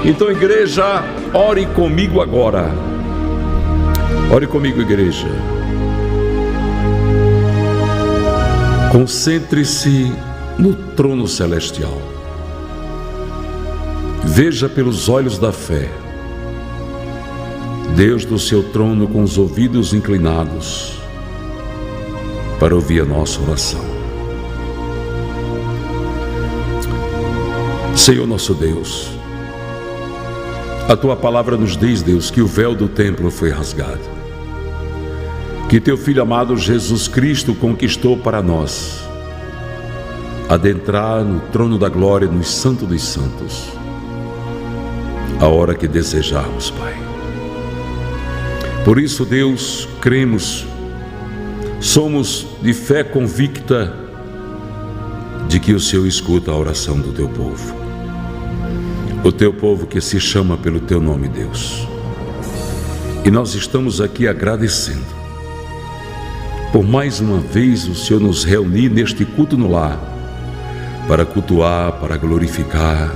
Então, igreja, ore comigo agora. Ore comigo, igreja. Concentre-se no trono celestial. Veja pelos olhos da fé Deus do seu trono com os ouvidos inclinados para ouvir a nossa oração. Senhor nosso Deus, a Tua palavra nos diz, Deus, que o véu do templo foi rasgado, que Teu Filho amado Jesus Cristo conquistou para nós adentrar no trono da glória, nos santos dos santos, a hora que desejarmos, Pai. Por isso, Deus, cremos, somos de fé convicta de que o Senhor escuta a oração do Teu povo, o Teu povo que se chama pelo Teu nome, Deus. E nós estamos aqui agradecendo por mais uma vez o Senhor nos reunir neste culto no lar, para cultuar, para glorificar,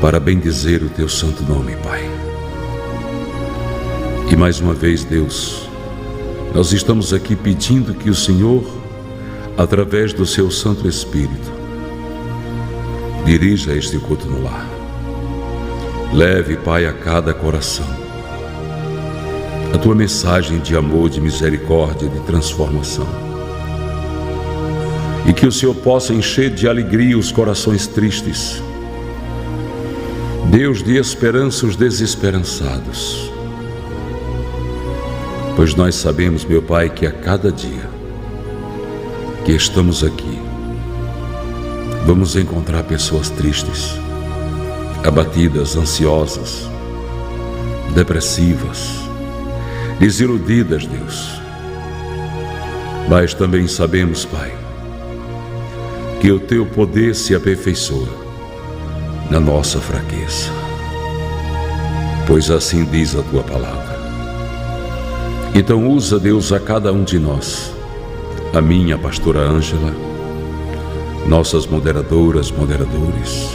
para bendizer o Teu santo nome, Pai. E mais uma vez, Deus, nós estamos aqui pedindo que o Senhor, através do Seu Santo Espírito, dirija este culto no lar. Leve, Pai, a cada coração a Tua mensagem de amor, de misericórdia, de transformação. E que o Senhor possa encher de alegria os corações tristes. Deus, de esperança os desesperançados. Pois nós sabemos, meu Pai, que a cada dia que estamos aqui, vamos encontrar pessoas tristes, abatidas, ansiosas, depressivas, desiludidas, Deus. Mas também sabemos, Pai, que o Teu poder se aperfeiçoa na nossa fraqueza, pois assim diz a Tua palavra. Então usa, Deus, a cada um de nós, a minha pastora Ângela, nossas moderadoras, moderadores,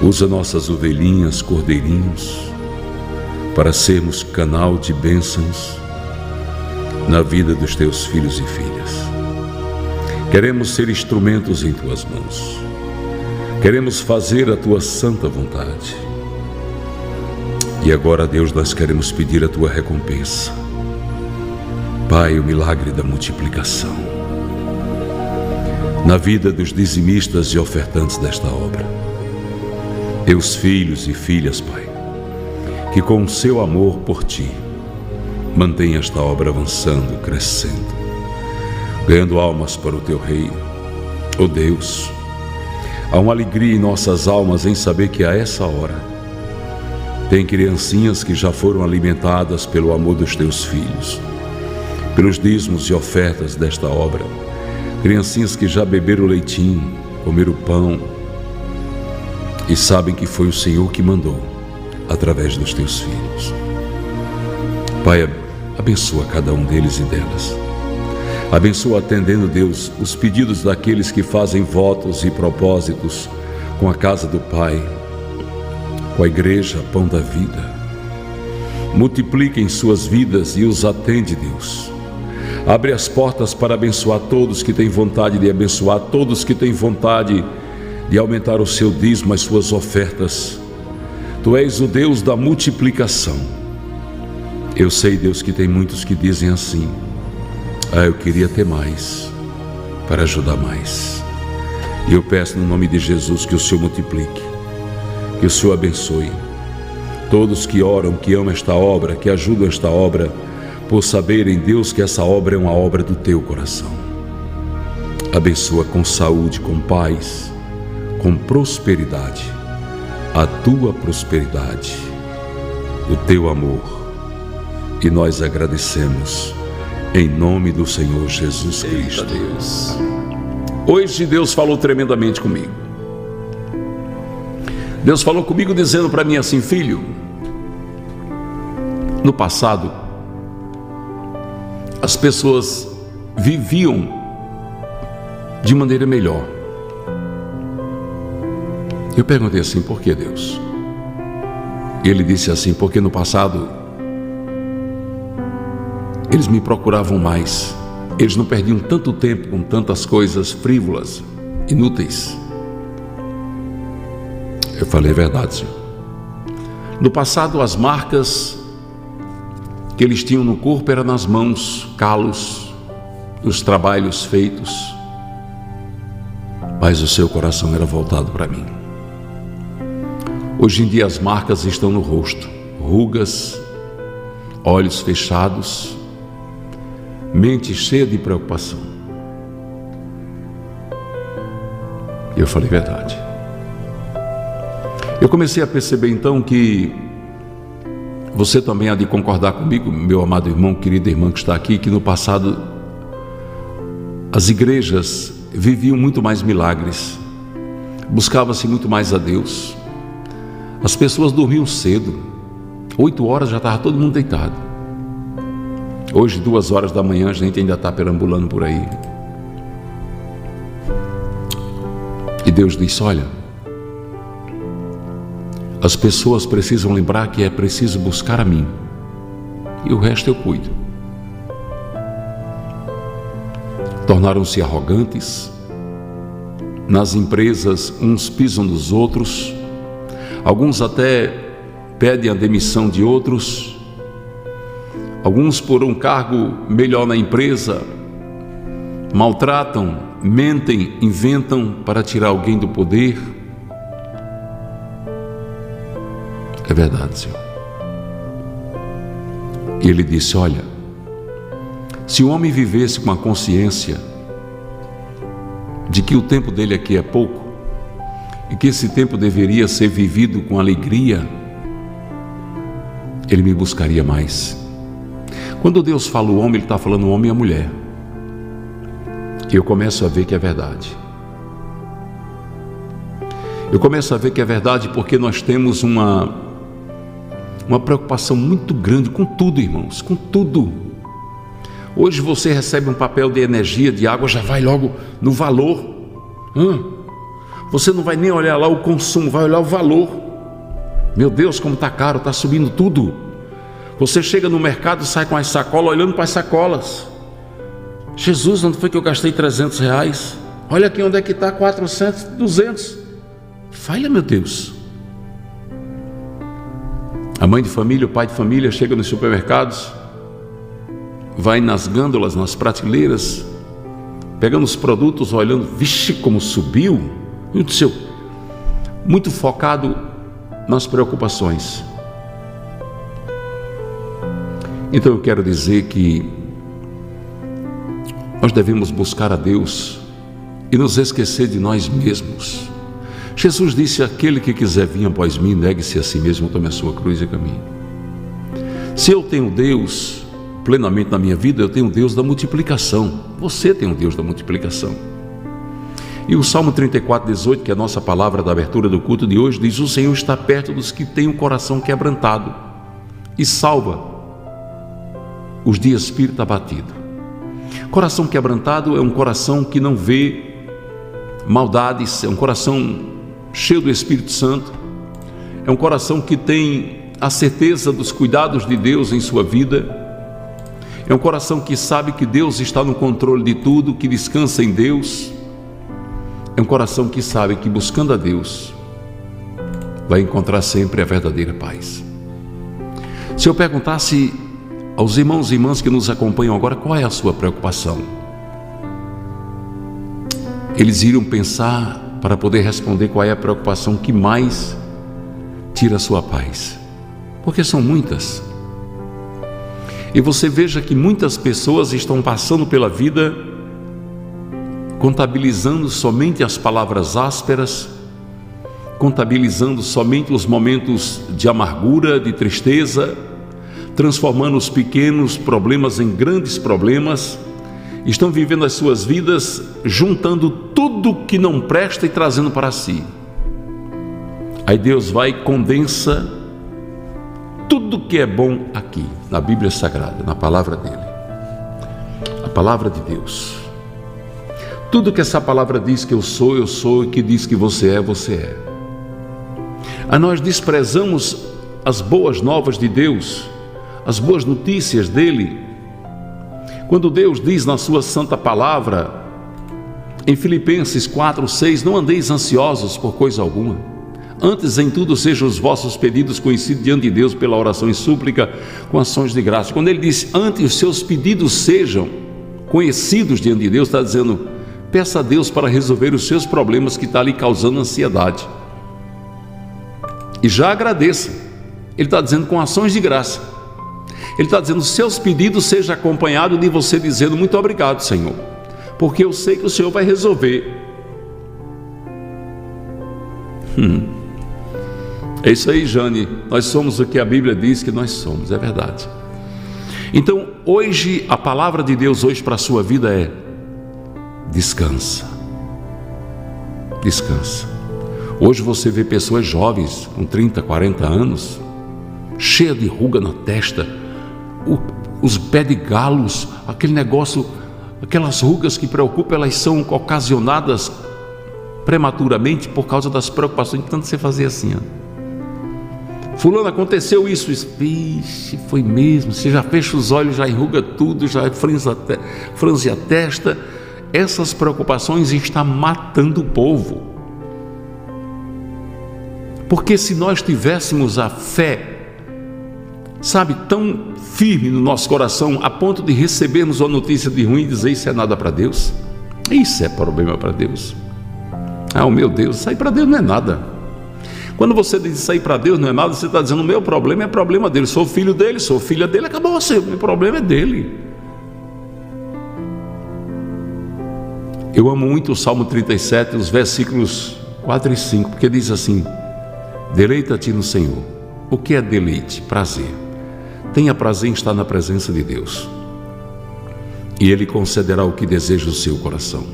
usa nossas ovelhinhas, cordeirinhos, para sermos canal de bênçãos na vida dos Teus filhos e filhas. Queremos ser instrumentos em Tuas mãos, queremos fazer a Tua santa vontade. E agora, Deus, nós queremos pedir a Tua recompensa, Pai, o milagre da multiplicação na vida dos dizimistas e ofertantes desta obra, Teus filhos e filhas, Pai, que com o seu amor por Ti mantenha esta obra avançando, crescendo, ganhando almas para o Teu reino. Oh Deus, há uma alegria em nossas almas em saber que a essa hora tem criancinhas que já foram alimentadas pelo amor dos Teus filhos, pelos dízimos e ofertas desta obra, criancinhas que já beberam o leitinho, comeram o pão e sabem que foi o Senhor que mandou através dos Teus filhos. Pai, abençoa cada um deles e delas. Abençoa, atendendo, Deus, os pedidos daqueles que fazem votos e propósitos com a casa do Pai, com a igreja Pão da Vida. Multiplica em suas vidas e os atende, Deus. Abre as portas para abençoar todos que têm vontade de abençoar, todos que têm vontade de aumentar o seu dízimo, as suas ofertas. Tu és o Deus da multiplicação. Eu sei, Deus, que tem muitos que dizem assim: eu queria ter mais, para ajudar mais. E eu peço no nome de Jesus que o Senhor multiplique, que o Senhor abençoe todos que oram, que amam esta obra, que ajudam esta obra, por saberem, Deus, que essa obra é uma obra do Teu coração. Abençoa com saúde, com paz, com prosperidade, a Tua prosperidade, o Teu amor. E nós agradecemos em nome do Senhor Jesus Cristo. Deus. Hoje Deus falou tremendamente comigo. Deus falou comigo dizendo para mim assim: filho, no passado as pessoas viviam de maneira melhor. Eu perguntei assim: por que, Deus? Ele disse assim: porque no passado eles me procuravam mais, eles não perdiam tanto tempo com tantas coisas frívolas, inúteis. Eu falei: é verdade, Senhor. No passado, as marcas que eles tinham no corpo eram nas mãos, calos, os trabalhos feitos, mas o seu coração era voltado para mim. Hoje em dia as marcas estão no rosto, rugas, olhos fechados, mente cheia de preocupação. Eu falei: verdade. Eu comecei a perceber então que você também há de concordar comigo, meu amado irmão, querida irmã que está aqui, que no passado as igrejas viviam muito mais milagres, buscava-se muito mais a Deus. As pessoas dormiam cedo, 8 horas já estava todo mundo deitado. Hoje, 2 horas da manhã, a gente ainda está perambulando por aí. E Deus disse: olha, as pessoas precisam lembrar que é preciso buscar a mim, e o resto eu cuido. Tornaram-se arrogantes. Nas empresas, uns pisam nos outros, alguns até pedem a demissão de outros, alguns por um cargo melhor na empresa, maltratam, mentem, inventam para tirar alguém do poder. É verdade, Senhor. E Ele disse: olha, se o homem vivesse com a consciência de que o tempo dele aqui é pouco e que esse tempo deveria ser vivido com alegria, ele me buscaria mais. Quando Deus fala o homem, Ele está falando o homem e a mulher. E eu começo a ver que é verdade. Eu começo a ver que é verdade porque nós temos uma preocupação muito grande com tudo, irmãos, com tudo. Hoje você recebe um papel de energia, de água, já vai logo no valor. Você não vai nem olhar lá o consumo, vai olhar o valor. Meu Deus, como está caro, está subindo tudo. Você chega no mercado e sai com as sacolas, olhando para as sacolas. Jesus, onde foi que eu gastei R$300? Olha aqui onde é que está 400, 200. Falha, meu Deus. A mãe de família, o pai de família chega nos supermercados, vai nas gândolas, nas prateleiras, pegando os produtos, olhando, vixe, como subiu. Meu Deus do céu. Muito focado nas preocupações. Então eu quero dizer que nós devemos buscar a Deus e nos esquecer de nós mesmos. Jesus disse: aquele que quiser vir após mim, negue-se a si mesmo, tome a sua cruz e caminhe. Se eu tenho Deus plenamente na minha vida, eu tenho Deus da multiplicação. Você tem o Deus da multiplicação. E o Salmo 34:18, que é a nossa palavra da abertura do culto de hoje, diz: o Senhor está perto dos que têm o coração quebrantado e salva os de espírito abatido. Coração quebrantado é um coração que não vê maldades, é um coração cheio do Espírito Santo, é um coração que tem a certeza dos cuidados de Deus em sua vida, é um coração que sabe que Deus está no controle de tudo, que descansa em Deus, é um coração que sabe que buscando a Deus vai encontrar sempre a verdadeira paz. Se eu perguntasse aos irmãos e irmãs que nos acompanham agora, qual é a sua preocupação? Eles iriam pensar para poder responder qual é a preocupação que mais tira a sua paz, porque são muitas. E você veja que muitas pessoas estão passando pela vida contabilizando somente as palavras ásperas, contabilizando somente os momentos de amargura, de tristeza, transformando os pequenos problemas em grandes problemas. Estão vivendo as suas vidas juntando tudo que não presta e trazendo para si. Aí Deus vai e condensa tudo que é bom aqui, na Bíblia Sagrada, na palavra dele, a palavra de Deus. Tudo que essa palavra diz que eu sou, e que diz que você é, você é. nós desprezamos as boas novas de Deus, as boas notícias dele. Quando Deus diz na sua santa palavra, em Filipenses 4:6, não andeis ansiosos por coisa alguma, antes em tudo sejam os vossos pedidos conhecidos diante de Deus pela oração e súplica com ações de graça. Quando ele diz, antes os seus pedidos sejam conhecidos diante de Deus, está dizendo, peça a Deus para resolver os seus problemas que está lhe causando ansiedade. E já agradeça. Ele está dizendo com ações de graça. Ele está dizendo, seus pedidos sejam acompanhados de você dizendo, muito obrigado, Senhor, porque eu sei que o Senhor vai resolver. É isso aí, Jane, nós somos o que a Bíblia diz que nós somos, é verdade. Então, hoje, a palavra de Deus hoje para a sua vida é, descansa. Descansa. Hoje você vê pessoas jovens, com 30, 40 anos, cheias de ruga na testa, os pés de galos, aquele negócio, aquelas rugas que preocupam, elas são ocasionadas prematuramente por causa das preocupações de tanto você fazer assim, fulano, aconteceu isso, vixe, foi mesmo, você já fecha os olhos, já enruga tudo, já franze a testa. Essas preocupações estão matando o povo, porque se nós tivéssemos a fé, sabe, tão firme no nosso coração, a ponto de recebermos uma notícia de ruim e dizer, isso é nada para Deus, isso é problema para Deus, o meu Deus, isso aí para Deus não é nada. Quando você diz isso aí para Deus não é nada, você está dizendo, o meu problema é problema dele, sou filho dele, sou filha dele, acabou você, o meu problema é dele. Eu amo muito o Salmo 37, os versículos 4 e 5, porque diz assim, deleita-te no Senhor. O que é deleite? Prazer. Tenha prazer em estar na presença de Deus, e Ele concederá o que deseja o seu coração.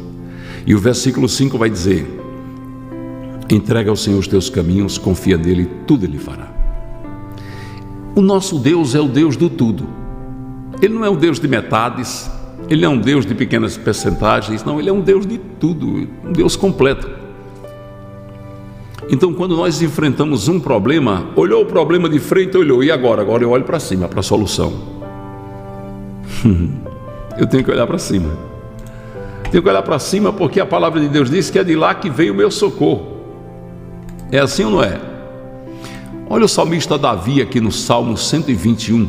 E o versículo 5 vai dizer, entrega ao Senhor os teus caminhos, confia nele, tudo Ele fará. O nosso Deus é o Deus do tudo. Ele não é um Deus de metades, Ele é um Deus de pequenas percentagens, não, Ele é um Deus de tudo, um Deus completo. Então, quando nós enfrentamos um problema, olhou o problema de frente, olhou, e agora? Agora eu olho para cima, para a solução. Eu tenho que olhar para cima. Tenho que olhar para cima, porque a palavra de Deus diz que é de lá que veio o meu socorro. É assim ou não é? Olha o salmista Davi aqui no Salmo 121.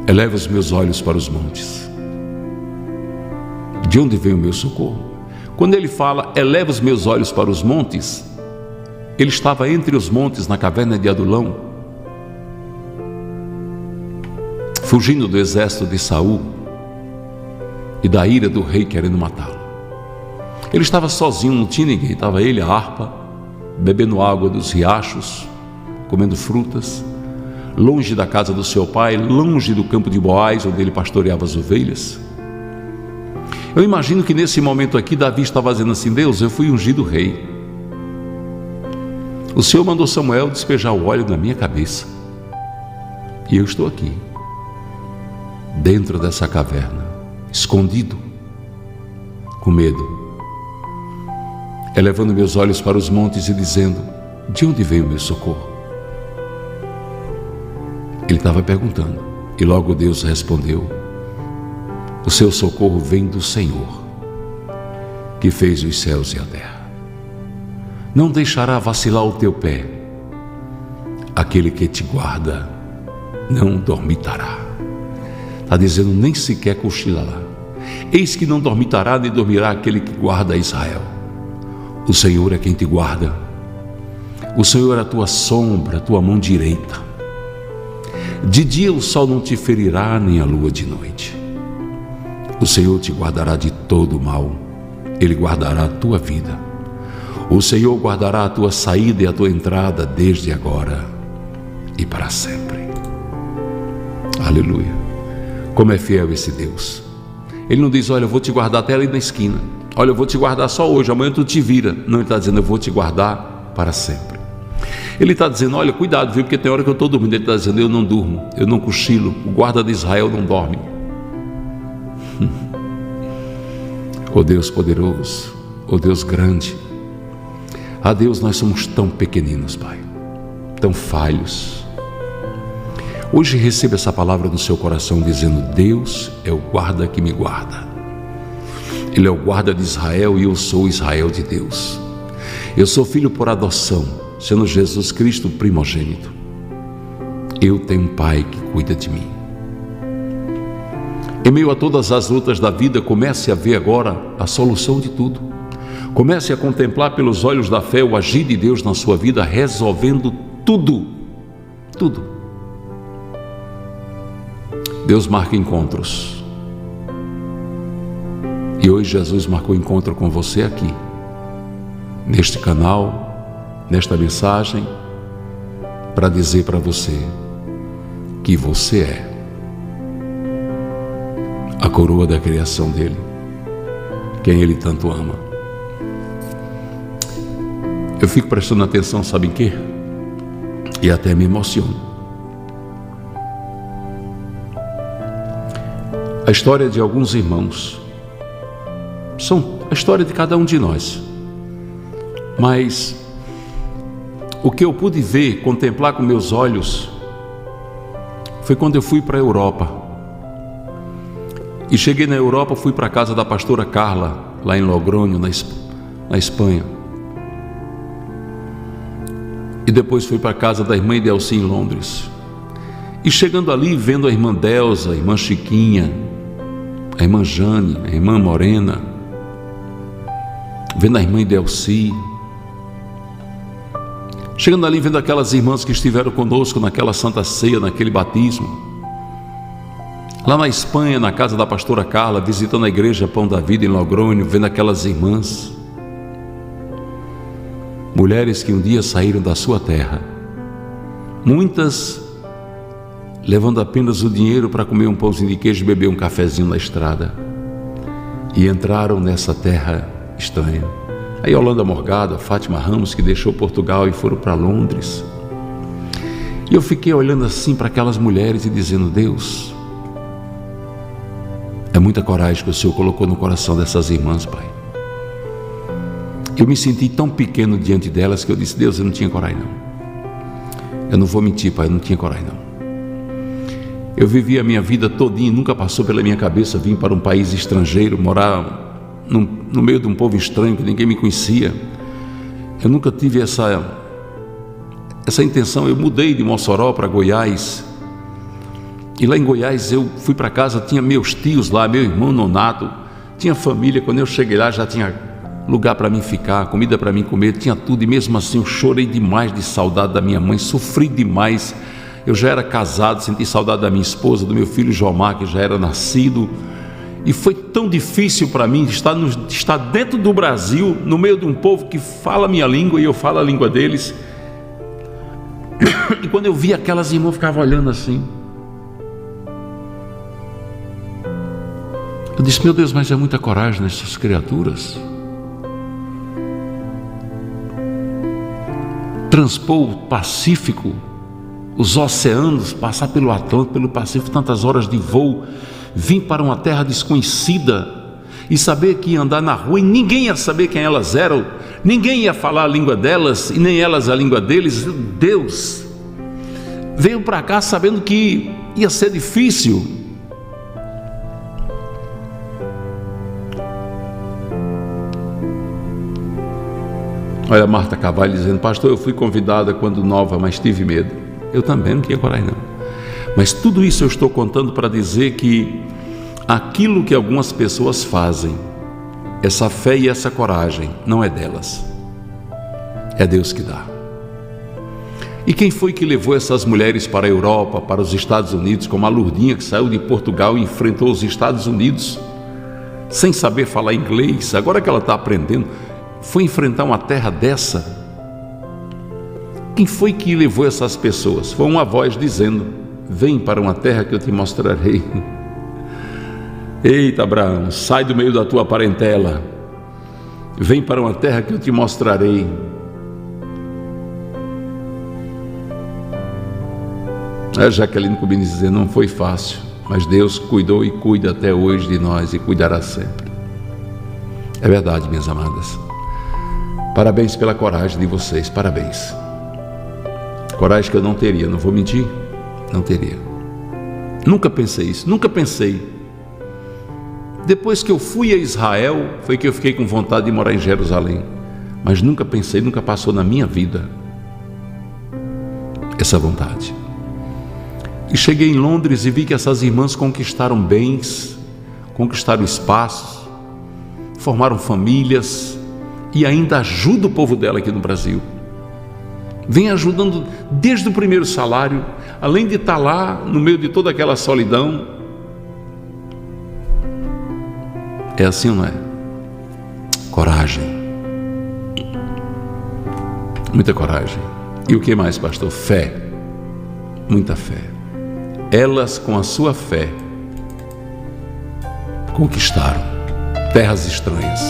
Eleva os meus olhos para os montes. De onde vem o meu socorro? Quando ele fala, eleva os meus olhos para os montes, ele estava entre os montes na caverna de Adulão, fugindo do exército de Saul e da ira do rei querendo matá-lo. Ele estava sozinho, não tinha ninguém, estava ele, a harpa, bebendo água dos riachos, comendo frutas, longe da casa do seu pai, longe do campo de Boaz, onde ele pastoreava as ovelhas. Eu imagino que nesse momento aqui, Davi estava dizendo assim, Deus, eu fui ungido rei. O Senhor mandou Samuel despejar o óleo na minha cabeça. E eu estou aqui, dentro dessa caverna, escondido, com medo, elevando meus olhos para os montes e dizendo, de onde vem o meu socorro? Ele estava perguntando, e logo Deus respondeu, o seu socorro vem do Senhor, que fez os céus e a terra. Não deixará vacilar o teu pé, aquele que te guarda não dormitará. Está dizendo, nem sequer cochilará. Eis que não dormitará nem dormirá aquele que guarda Israel. O Senhor é quem te guarda. O Senhor é a tua sombra, a tua mão direita. De dia o sol não te ferirá, nem a lua de noite. O Senhor te guardará de todo o mal. Ele guardará a tua vida. O Senhor guardará a tua saída e a tua entrada desde agora e para sempre. Aleluia. Como é fiel esse Deus. Ele não diz, olha, eu vou te guardar até ali na esquina. Olha, eu vou te guardar só hoje, amanhã tu te vira. Não, ele está dizendo, eu vou te guardar para sempre. Ele está dizendo, olha, cuidado, viu, porque tem hora que eu estou dormindo. Ele está dizendo, eu não durmo, eu não cochilo. O guarda de Israel não dorme. Oh Deus poderoso, oh Deus grande. Ah, Deus, nós somos tão pequeninos, Pai, tão falhos. Hoje receba essa palavra no seu coração dizendo: Deus é o guarda que me guarda. Ele é o guarda de Israel e eu sou Israel de Deus. Eu sou filho por adoção, sendo Jesus Cristo primogênito. Eu tenho um Pai que cuida de mim. Em meio a todas as lutas da vida, comece a ver agora a solução de tudo. Comece a contemplar pelos olhos da fé o agir de Deus na sua vida, resolvendo tudo. Tudo. Deus marca encontros. E hoje Jesus marcou encontro com você aqui, neste canal, nesta mensagem, para dizer para você que você é a coroa da criação dele, quem ele tanto ama. Eu fico prestando atenção, sabe em quê? E até me emociono. A história de alguns irmãos são a história de cada um de nós, mas o que eu pude ver, contemplar com meus olhos, foi quando eu fui para a Europa. E cheguei na Europa, fui para a casa da pastora Carla, lá em Logronho, na Espanha. E depois fui para a casa da irmã Delci em Londres. E chegando ali, vendo a irmã Delza, a irmã Chiquinha, a irmã Jane, a irmã Morena, vendo a irmã Delci, chegando ali, vendo aquelas irmãs que estiveram conosco naquela Santa Ceia, naquele batismo, lá na Espanha, na casa da pastora Carla, visitando a igreja Pão da Vida em Logronho, vendo aquelas irmãs, mulheres que um dia saíram da sua terra, muitas levando apenas o dinheiro para comer um pãozinho de queijo e beber um cafezinho na estrada, e entraram nessa terra estranha. A Yolanda Morgado, a Fátima Ramos, que deixou Portugal e foram para Londres. E eu fiquei olhando assim para aquelas mulheres e dizendo: Deus, é muita coragem que o Senhor colocou no coração dessas irmãs, Pai. Eu me senti tão pequeno diante delas que eu disse: Deus, eu não tinha coragem não. Eu não vou mentir, Pai, eu não tinha coragem não. Eu vivi a minha vida todinha, nunca passou pela minha cabeça vir para um país estrangeiro, morar no meio de um povo estranho que ninguém me conhecia. Eu nunca tive essa intenção. Eu mudei de Mossoró para Goiás, e lá em Goiás eu fui para casa, tinha meus tios lá, meu irmão Nonato, tinha família. Quando eu cheguei lá já tinha lugar para mim ficar, comida para mim comer, tinha tudo. E mesmo assim eu chorei demais de saudade da minha mãe, sofri demais. Eu já era casado, senti saudade da minha esposa, do meu filho Jomar, que já era nascido. E foi tão difícil para mim estar dentro do Brasil, no meio de um povo que fala a minha língua e eu falo a língua deles. E quando eu vi aquelas irmãs, eu ficava olhando assim. Eu disse: meu Deus, mas é muita coragem nessas criaturas. Transpor o Pacífico, os oceanos, passar pelo Atlântico, pelo Pacífico, tantas horas de voo, vir para uma terra desconhecida e saber que ia andar na rua e ninguém ia saber quem elas eram, ninguém ia falar a língua delas e nem elas a língua deles. Deus veio para cá sabendo que ia ser difícil. Olha a Marta Carvalho dizendo: pastor, eu fui convidada quando nova, mas tive medo. Eu também não tinha coragem não. Mas tudo isso eu estou contando para dizer que aquilo que algumas pessoas fazem, essa fé e essa coragem, não é delas, é Deus que dá. E quem foi que levou essas mulheres para a Europa, para os Estados Unidos, como a Lourdinha, que saiu de Portugal e enfrentou os Estados Unidos sem saber falar inglês, agora que ela está aprendendo, foi enfrentar uma terra dessa? Quem foi que levou essas pessoas? Foi uma voz dizendo: vem para uma terra que eu te mostrarei. Eita, Abraão, sai do meio da tua parentela, vem para uma terra que eu te mostrarei. A Jaqueline Cubini dizer: não foi fácil, mas Deus cuidou e cuida até hoje de nós e cuidará sempre. É verdade, minhas amadas. Parabéns pela coragem de vocês, parabéns. Coragem que eu não teria, não vou mentir, não teria. Nunca pensei isso, nunca pensei. Depois que eu fui a Israel, foi que eu fiquei com vontade de morar em Jerusalém. Mas nunca pensei, nunca passou na minha vida essa vontade. E cheguei em Londres e vi que essas irmãs conquistaram bens, conquistaram espaços, formaram famílias e ainda ajuda o povo dela aqui no Brasil. Vem ajudando desde o primeiro salário, além de estar lá no meio de toda aquela solidão. É assim ou não é? Coragem. Muita coragem. E o que mais, pastor? Fé. Muita fé. Elas, com a sua fé, conquistaram terras estranhas.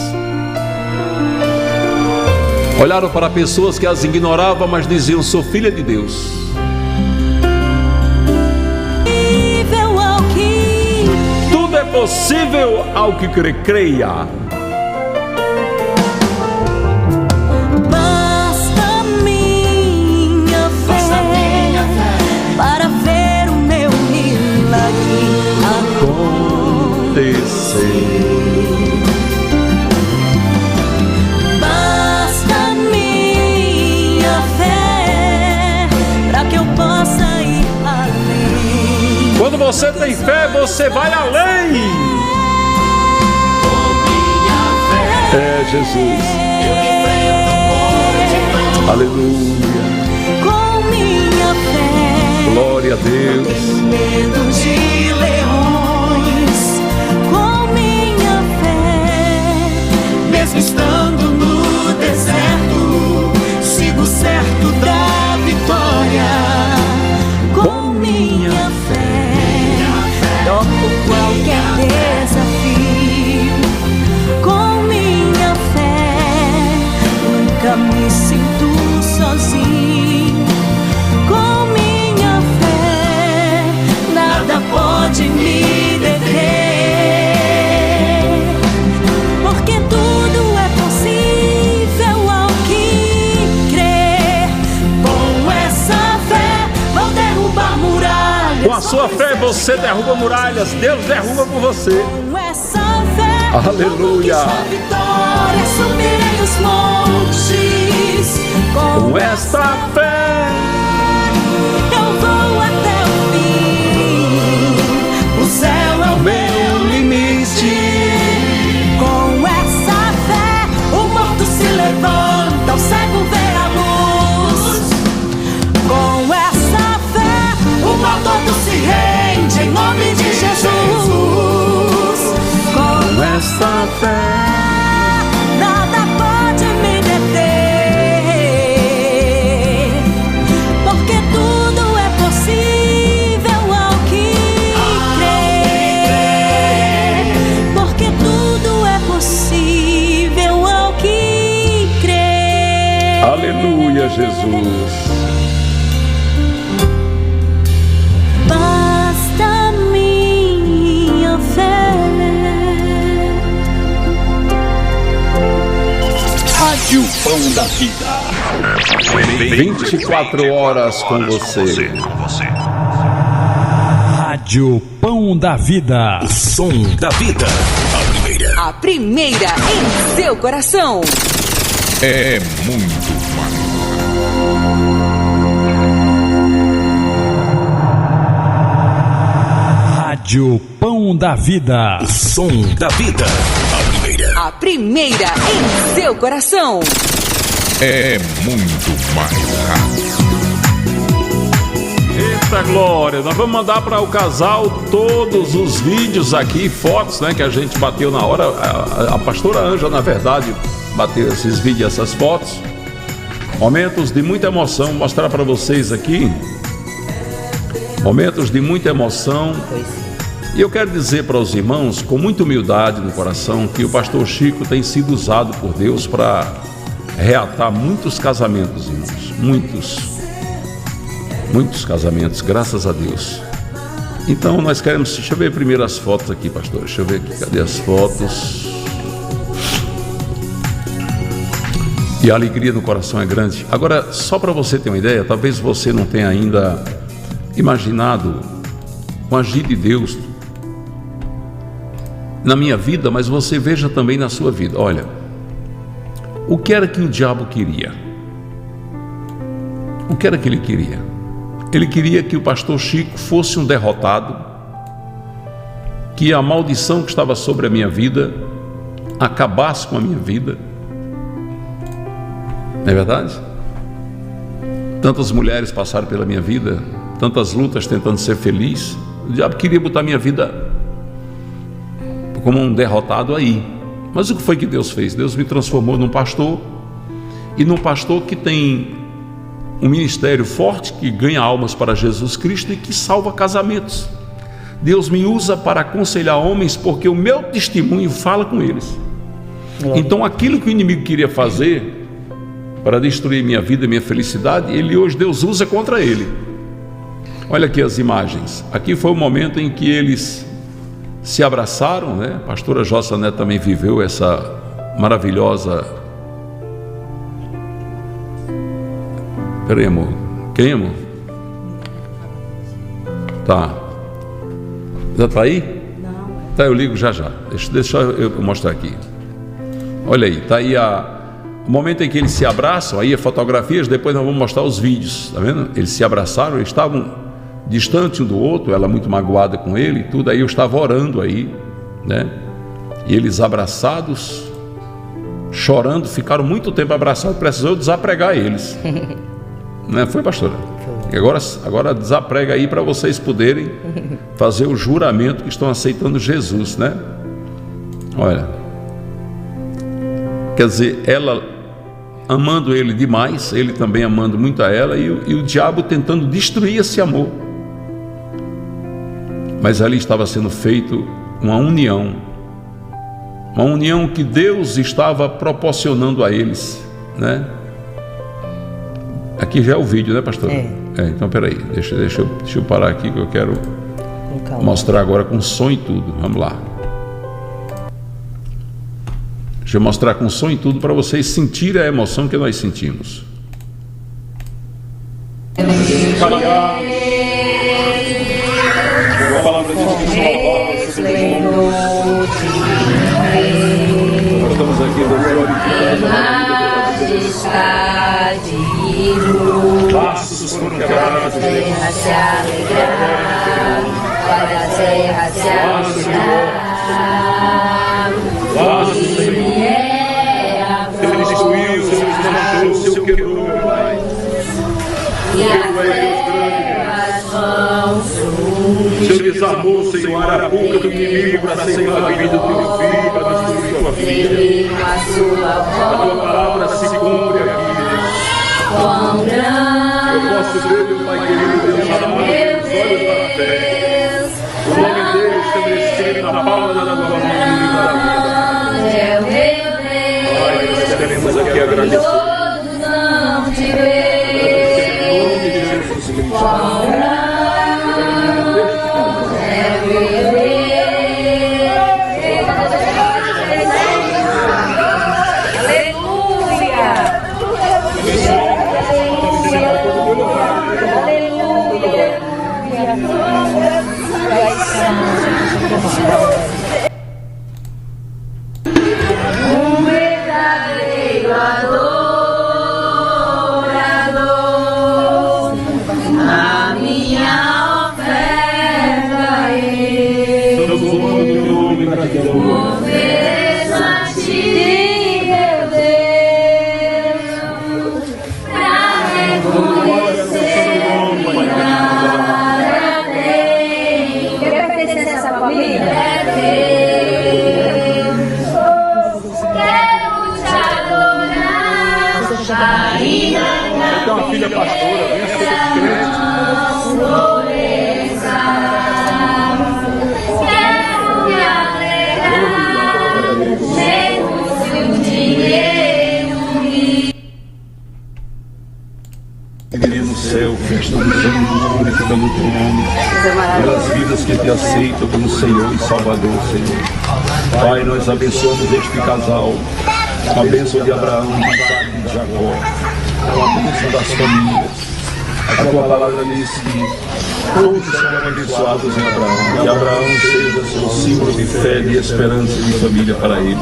Olharam para pessoas que as ignoravam, mas diziam: sou filha de Deus. Tudo é possível ao que creia. Basta minha fé para ver o meu milagre acontecer. Quando você tem fé, você vai além. É Jesus. Aleluia. Com minha fé. Glória a Deus. Tenho medo de leões. Com minha fé. Mesmo estando no deserto, sigo certo da vitória. Com minha fé, topo qualquer desafio. Com minha fé, nunca me sinto sozinho. Com minha fé, nada pode me deter. Porque tudo é possível ao que crer. Com essa fé, vou derrubar muralhas. Com a sua fé você derruba muralhas. Deus derruba por você. Com essa fé, aleluia. A vitória, subirei os montes. Com essa fé, eu vou até o fim. O céu é o meu limite. Com essa fé, o morto se levanta, o cego vê a luz. Com essa fé, o mal todo se rende em nome de Jesus. Com essa fé, nada pode me deter. Porque tudo é possível ao que crer. Porque tudo é possível ao que crer. aleluia, Jesus. Basta minha fé. Rádio Pão da Vida. 24 horas com você. Rádio Pão da Vida. O som da vida. A primeira em seu coração. É muito mais. Rádio Pão da Vida. O som da vida. A primeira em seu coração. É muito mais rápido. Eita glória, nós vamos mandar para o casal todos os vídeos aqui, fotos, né, que a gente bateu na hora. A pastora Ângela, na verdade, bateu esses vídeos, essas fotos. Momentos de muita emoção, vou mostrar para vocês aqui. Momentos de muita emoção. E eu quero dizer para os irmãos, com muita humildade no coração, que o pastor Chico tem sido usado por Deus para reatar muitos casamentos, irmãos. Muitos casamentos, graças a Deus. Então nós queremos, deixa eu ver primeiro as fotos aqui, pastor. Deixa eu ver aqui, cadê as fotos? E a alegria no coração é grande. Agora, só para você ter uma ideia, talvez você não tenha ainda imaginado o agir de Deus na minha vida, mas você veja também na sua vida. Olha, o que era que o diabo queria? O que era que ele queria? Ele queria que o pastor Chico fosse um derrotado, que a maldição que estava sobre a minha vida acabasse com a minha vida. Não é verdade? Tantas mulheres passaram pela minha vida, tantas lutas tentando ser feliz. O diabo queria botar minha vida como um derrotado aí. Mas o que foi que Deus fez? Deus me transformou num pastor, e num pastor que tem um ministério forte, que ganha almas para Jesus Cristo e que salva casamentos. Deus me usa para aconselhar homens, porque o meu testemunho fala com eles. Então aquilo que o inimigo queria fazer para destruir minha vida e minha felicidade, Deus usa contra ele. Olha aqui as imagens. Aqui foi o momento em que eles se abraçaram, né? A pastora Jossa Neto também viveu essa maravilhosa... Peraí, amor. Quem, amor? Tá. Já tá aí? Não. Tá, eu ligo já. Deixa eu mostrar aqui. Olha aí, tá aí o momento em que eles se abraçam, aí fotografias, depois nós vamos mostrar os vídeos, tá vendo? Eles se abraçaram, eles estavam distantes um do outro, ela muito magoada com ele e tudo, aí eu estava orando aí, né? E eles abraçados, chorando, ficaram muito tempo abraçados, precisou desapregar eles. Né? Foi, pastora? E agora desaprega aí para vocês poderem fazer o juramento que estão aceitando Jesus, né? Olha, quer dizer, ela amando ele demais, ele também amando muito a ela, e o diabo tentando destruir esse amor. Mas ali estava sendo feito uma união que Deus estava proporcionando a eles, né? Aqui já é o vídeo, né, pastor? Então peraí, deixa eu parar aqui, que eu quero mostrar agora com som e tudo. Vamos lá. Deixa eu mostrar com som e tudo para vocês sentirem a emoção que nós sentimos. Estamos aqui passos foram quebrados, terra se alegrar, para a terra se alegrar. Vasos sem ele destruiu, seu desmanchou, seu quebrou, meu Pai. E as terras vão subir. Seu desarmou, Senhor, a boca do inimigo para cegar a vida do teu filho, para destruir tua filha. A tua palavra se cumpre aqui. Eu posso ver, meu Pai querido, Deus amado, os olhos da fé. O nome dele estabelecido na palma da tua mão, livre da vida. Pai, nós queremos aqui agradecer. Todos não te veem. Em nome de Jesus Cristo. Um verdadeiro adorador, a minha oferta ofereço a ti, meu Deus, pra reconhecer que nada tem. Quer pertencer a essa família? Tem uma filha pastora, venha ser crente. Quero me alegrar, mesmo se o dinheiro me... No céu, festa do Senhor, glorificando o teu nome, pelas vidas que te aceitam como Senhor e Salvador, Senhor. Pai, nós abençoamos este casal. a bênção de Abraão, de Isaac e de Jacó, a bênção das famílias. A tua palavra diz que todos serão abençoados em Abraão, que Abraão seja seu símbolo de fé, de esperança e de família para eles.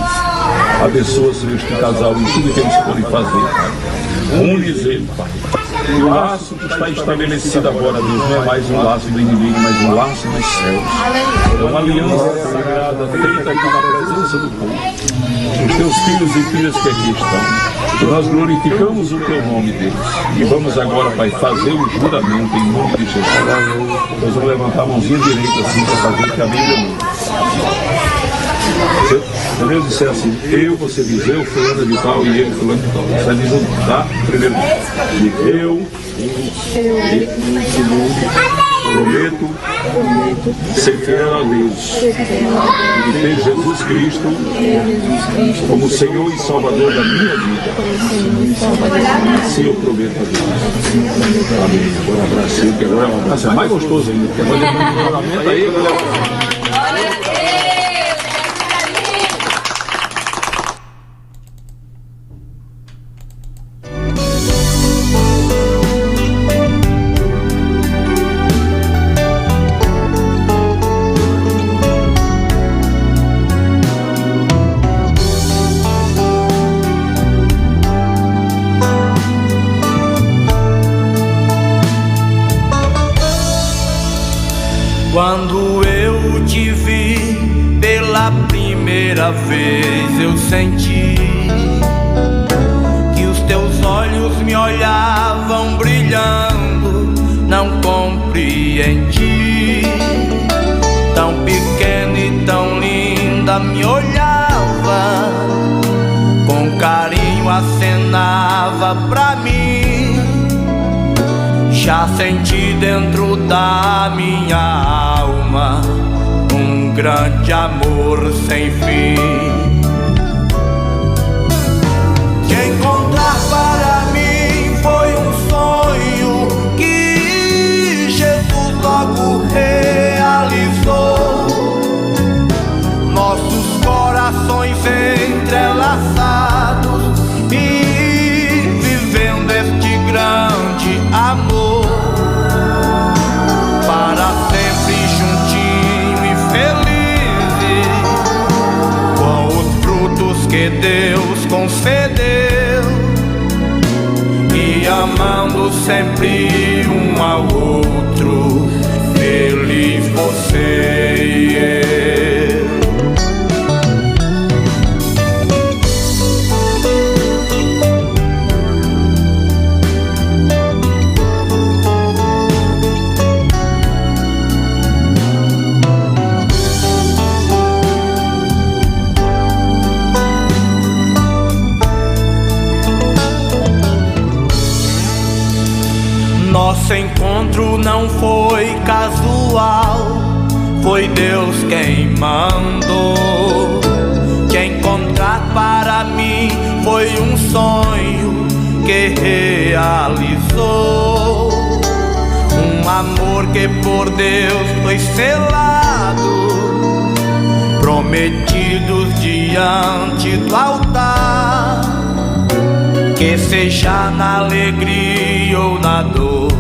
Abençoa, Senhor, este casal em tudo que eles podem fazer, Pai. Une-lhes ele, Pai. E o laço que está estabelecido agora, Deus, não é mais um laço do inimigo, mas um laço dos céus. É uma aliança sagrada feita aqui na presença do povo. Os teus filhos e filhas que aqui estão. E nós glorificamos o teu nome, Deus. E vamos agora, Pai, fazer o juramento em nome de Jesus. Nós vamos levantar a mãozinha direita assim para fazer o que a Bíblia manda. Se Deus disser assim, eu, você diz eu, fulano de tal, e ele, fulano de tal. Você diz um, tá? Primeiro, eu prometo ser fiel a Deus e ter Jesus Cristo como Senhor e Salvador da minha vida. Assim eu prometo a Deus. Amém. Agora um abraço, que agora é um abraço mais gostoso ainda. Porque agora é um juramento aí, galera. Quando eu te vi pela primeira vez, eu senti que os teus olhos me olhavam brilhando, não compreendi. Tão pequena e tão linda me olhava, com carinho acenava pra mim. Já senti dentro da minha alma um grande amor sem fim. Te encontrar para mim foi um sonho que Jesus logo realizou. Nossos corações entrelaçados e vivendo este grande amor. Para sempre juntinho e felizes, com os frutos que Deus concedeu, e amando sempre um ao outro, feliz você e eu. Nosso encontro não foi casual, foi Deus quem mandou. Te encontrar para mim foi um sonho que realizou. Um amor que por Deus foi selado, prometidos diante do altar. Que seja na alegria ou na dor,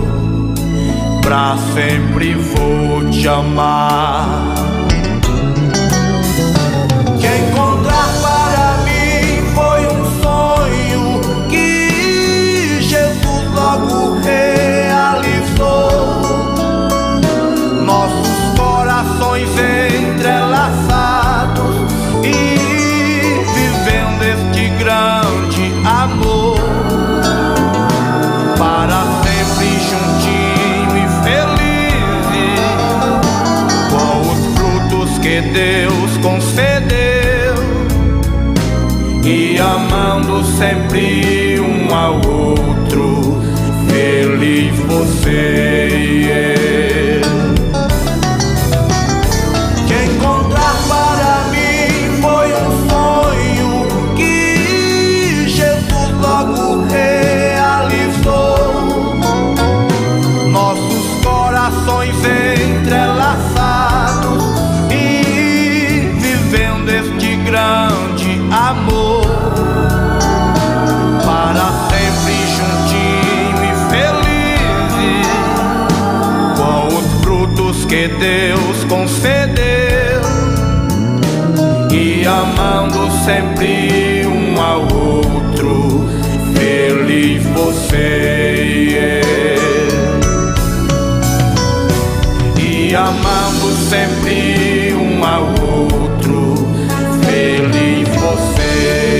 pra sempre vou te amar. Te encontrar para mim foi um sonho que Jesus logo realizou. Nossos corações entrelaçados e vivendo este grande amor. Para sempre juntinho e felizes, com os frutos que Deus concedeu, e amando sempre um ao outro, feliz você e eu. Te encontrar para mim foi um sonho que Jesus logo realizou. Nossos corações entrelaçados e vivendo este grande amor. Deus concedeu, e amando sempre um ao outro, feliz você e eu. E amando sempre um ao outro, feliz você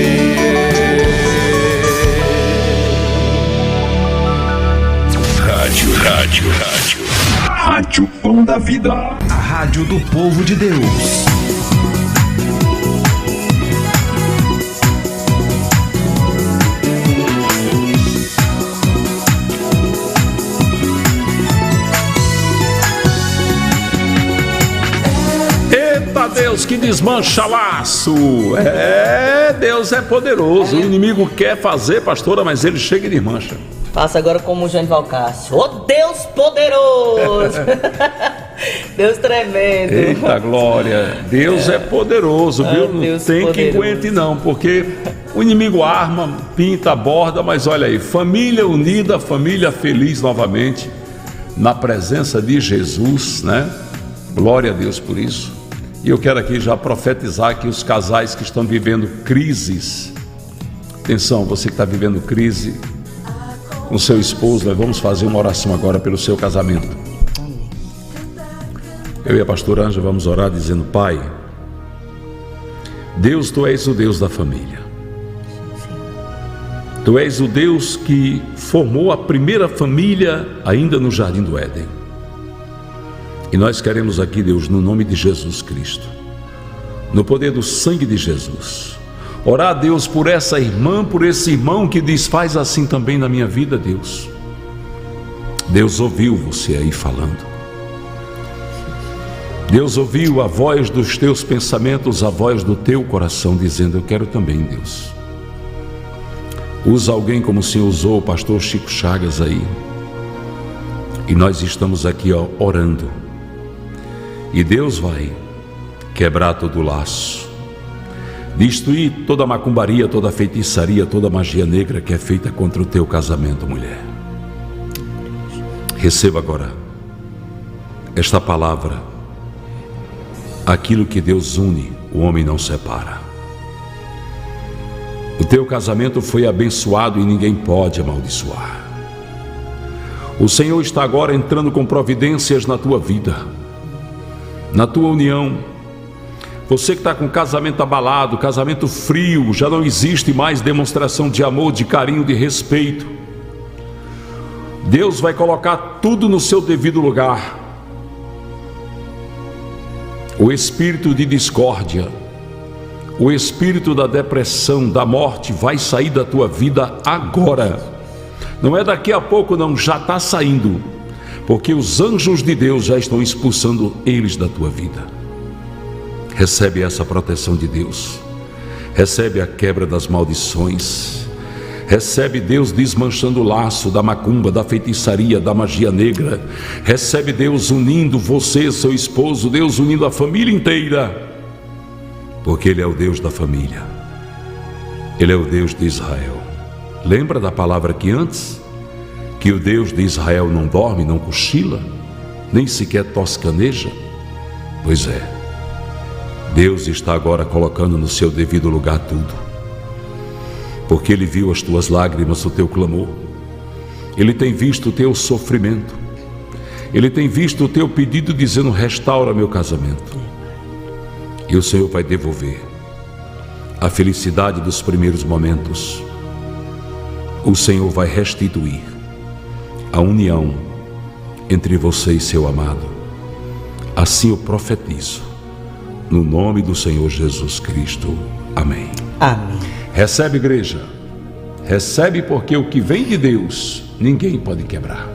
e eu. Rádio Pão da Vida. A rádio do povo de Deus. Eita Deus que desmancha laço! Deus é poderoso. O inimigo quer fazer, pastora, mas ele chega e desmancha. Faça agora como o Janival Castro. Oh, Deus poderoso! Deus tremendo. Eita glória! Deus é poderoso, viu? Não Deus tem poderoso. que aguente não, porque o inimigo arma, pinta, aborda, mas olha aí, família unida, família feliz novamente, na presença de Jesus, né? Glória a Deus por isso. E eu quero aqui já profetizar que os casais que estão vivendo crises, atenção, você que está vivendo crise com seu esposo, nós vamos fazer uma oração agora pelo seu casamento. Eu e a pastora Ângela vamos orar dizendo: Pai, Deus, Tu és o Deus da família. Tu és o Deus que formou a primeira família ainda no Jardim do Éden. E nós queremos aqui, Deus, no nome de Jesus Cristo, no poder do sangue de Jesus, orar a Deus por essa irmã, por esse irmão que diz: faz assim também na minha vida, Deus. Deus ouviu você aí falando. Deus ouviu a voz dos teus pensamentos, a voz do teu coração, dizendo: eu quero também, Deus. Usa alguém como o Senhor usou o pastor Chico Chagas aí. E nós estamos aqui orando. E Deus vai quebrar todo o laço, destruir toda a macumbaria, toda a feitiçaria, toda a magia negra que é feita contra o teu casamento, mulher. Receba agora esta palavra: aquilo que Deus une, o homem não separa. O teu casamento foi abençoado e ninguém pode amaldiçoar. O Senhor está agora entrando com providências na tua vida, na tua união. Você que está com casamento abalado, casamento frio, já não existe mais demonstração de amor, de carinho, de respeito. Deus vai colocar tudo no seu devido lugar. O espírito de discórdia, o espírito da depressão, da morte vai sair da tua vida agora. Não é daqui a pouco não, já está saindo, porque os anjos de Deus já estão expulsando eles da tua vida. Recebe essa proteção de Deus, recebe a quebra das maldições, recebe Deus desmanchando o laço da macumba, da feitiçaria, da magia negra. Recebe Deus unindo você, seu esposo, Deus unindo a família inteira, porque Ele é o Deus da família, Ele é o Deus de Israel. Lembra da palavra que antes? Que o Deus de Israel não dorme, não cochila, nem sequer toscaneja? Pois é, Deus está agora colocando no seu devido lugar tudo, porque Ele viu as tuas lágrimas, o teu clamor, Ele tem visto o teu sofrimento, Ele tem visto o teu pedido dizendo: restaura meu casamento. E o Senhor vai devolver a felicidade dos primeiros momentos. O Senhor vai restituir a união entre você e seu amado. Assim eu profetizo, no nome do Senhor Jesus Cristo. Amém. Amém. Recebe, igreja. Recebe, porque o que vem de Deus ninguém pode quebrar.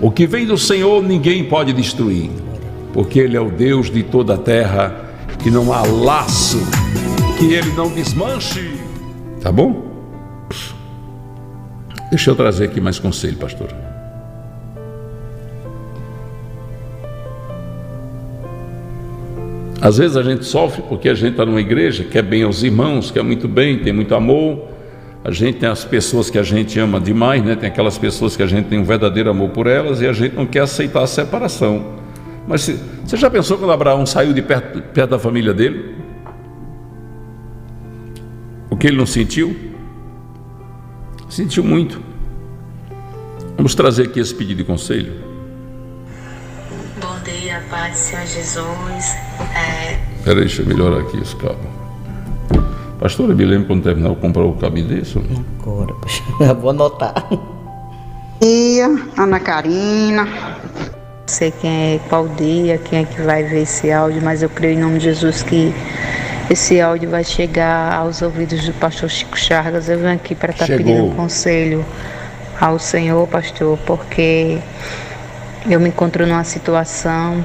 O que vem do Senhor ninguém pode destruir, porque Ele é o Deus de toda a terra, que não há laço que Ele não desmanche. Tá bom? Deixa eu trazer aqui mais conselho, pastor. Às vezes a gente sofre porque a gente está numa igreja, quer bem aos irmãos, quer muito bem, tem muito amor. A gente tem as pessoas que a gente ama demais, né? Tem aquelas pessoas que a gente tem um verdadeiro amor por elas, e a gente não quer aceitar a separação. Mas você já pensou quando Abraão saiu de perto da família dele? O que ele não sentiu? Sentiu muito. Vamos trazer aqui esse pedido de conselho. Bom dia, paz do Senhor Jesus. Peraí, deixa eu melhorar aqui esse cabo. Pastora, me lembro quando terminar, eu comprar o cabo desse? Agora, poxa, vou anotar. Dia, Ana Karina. Não sei quem é, qual dia, quem é que vai ver esse áudio, mas eu creio em nome de Jesus que esse áudio vai chegar aos ouvidos do pastor Chico Chagas. Eu venho aqui para estar pedindo um conselho ao Senhor, pastor, porque eu me encontro numa situação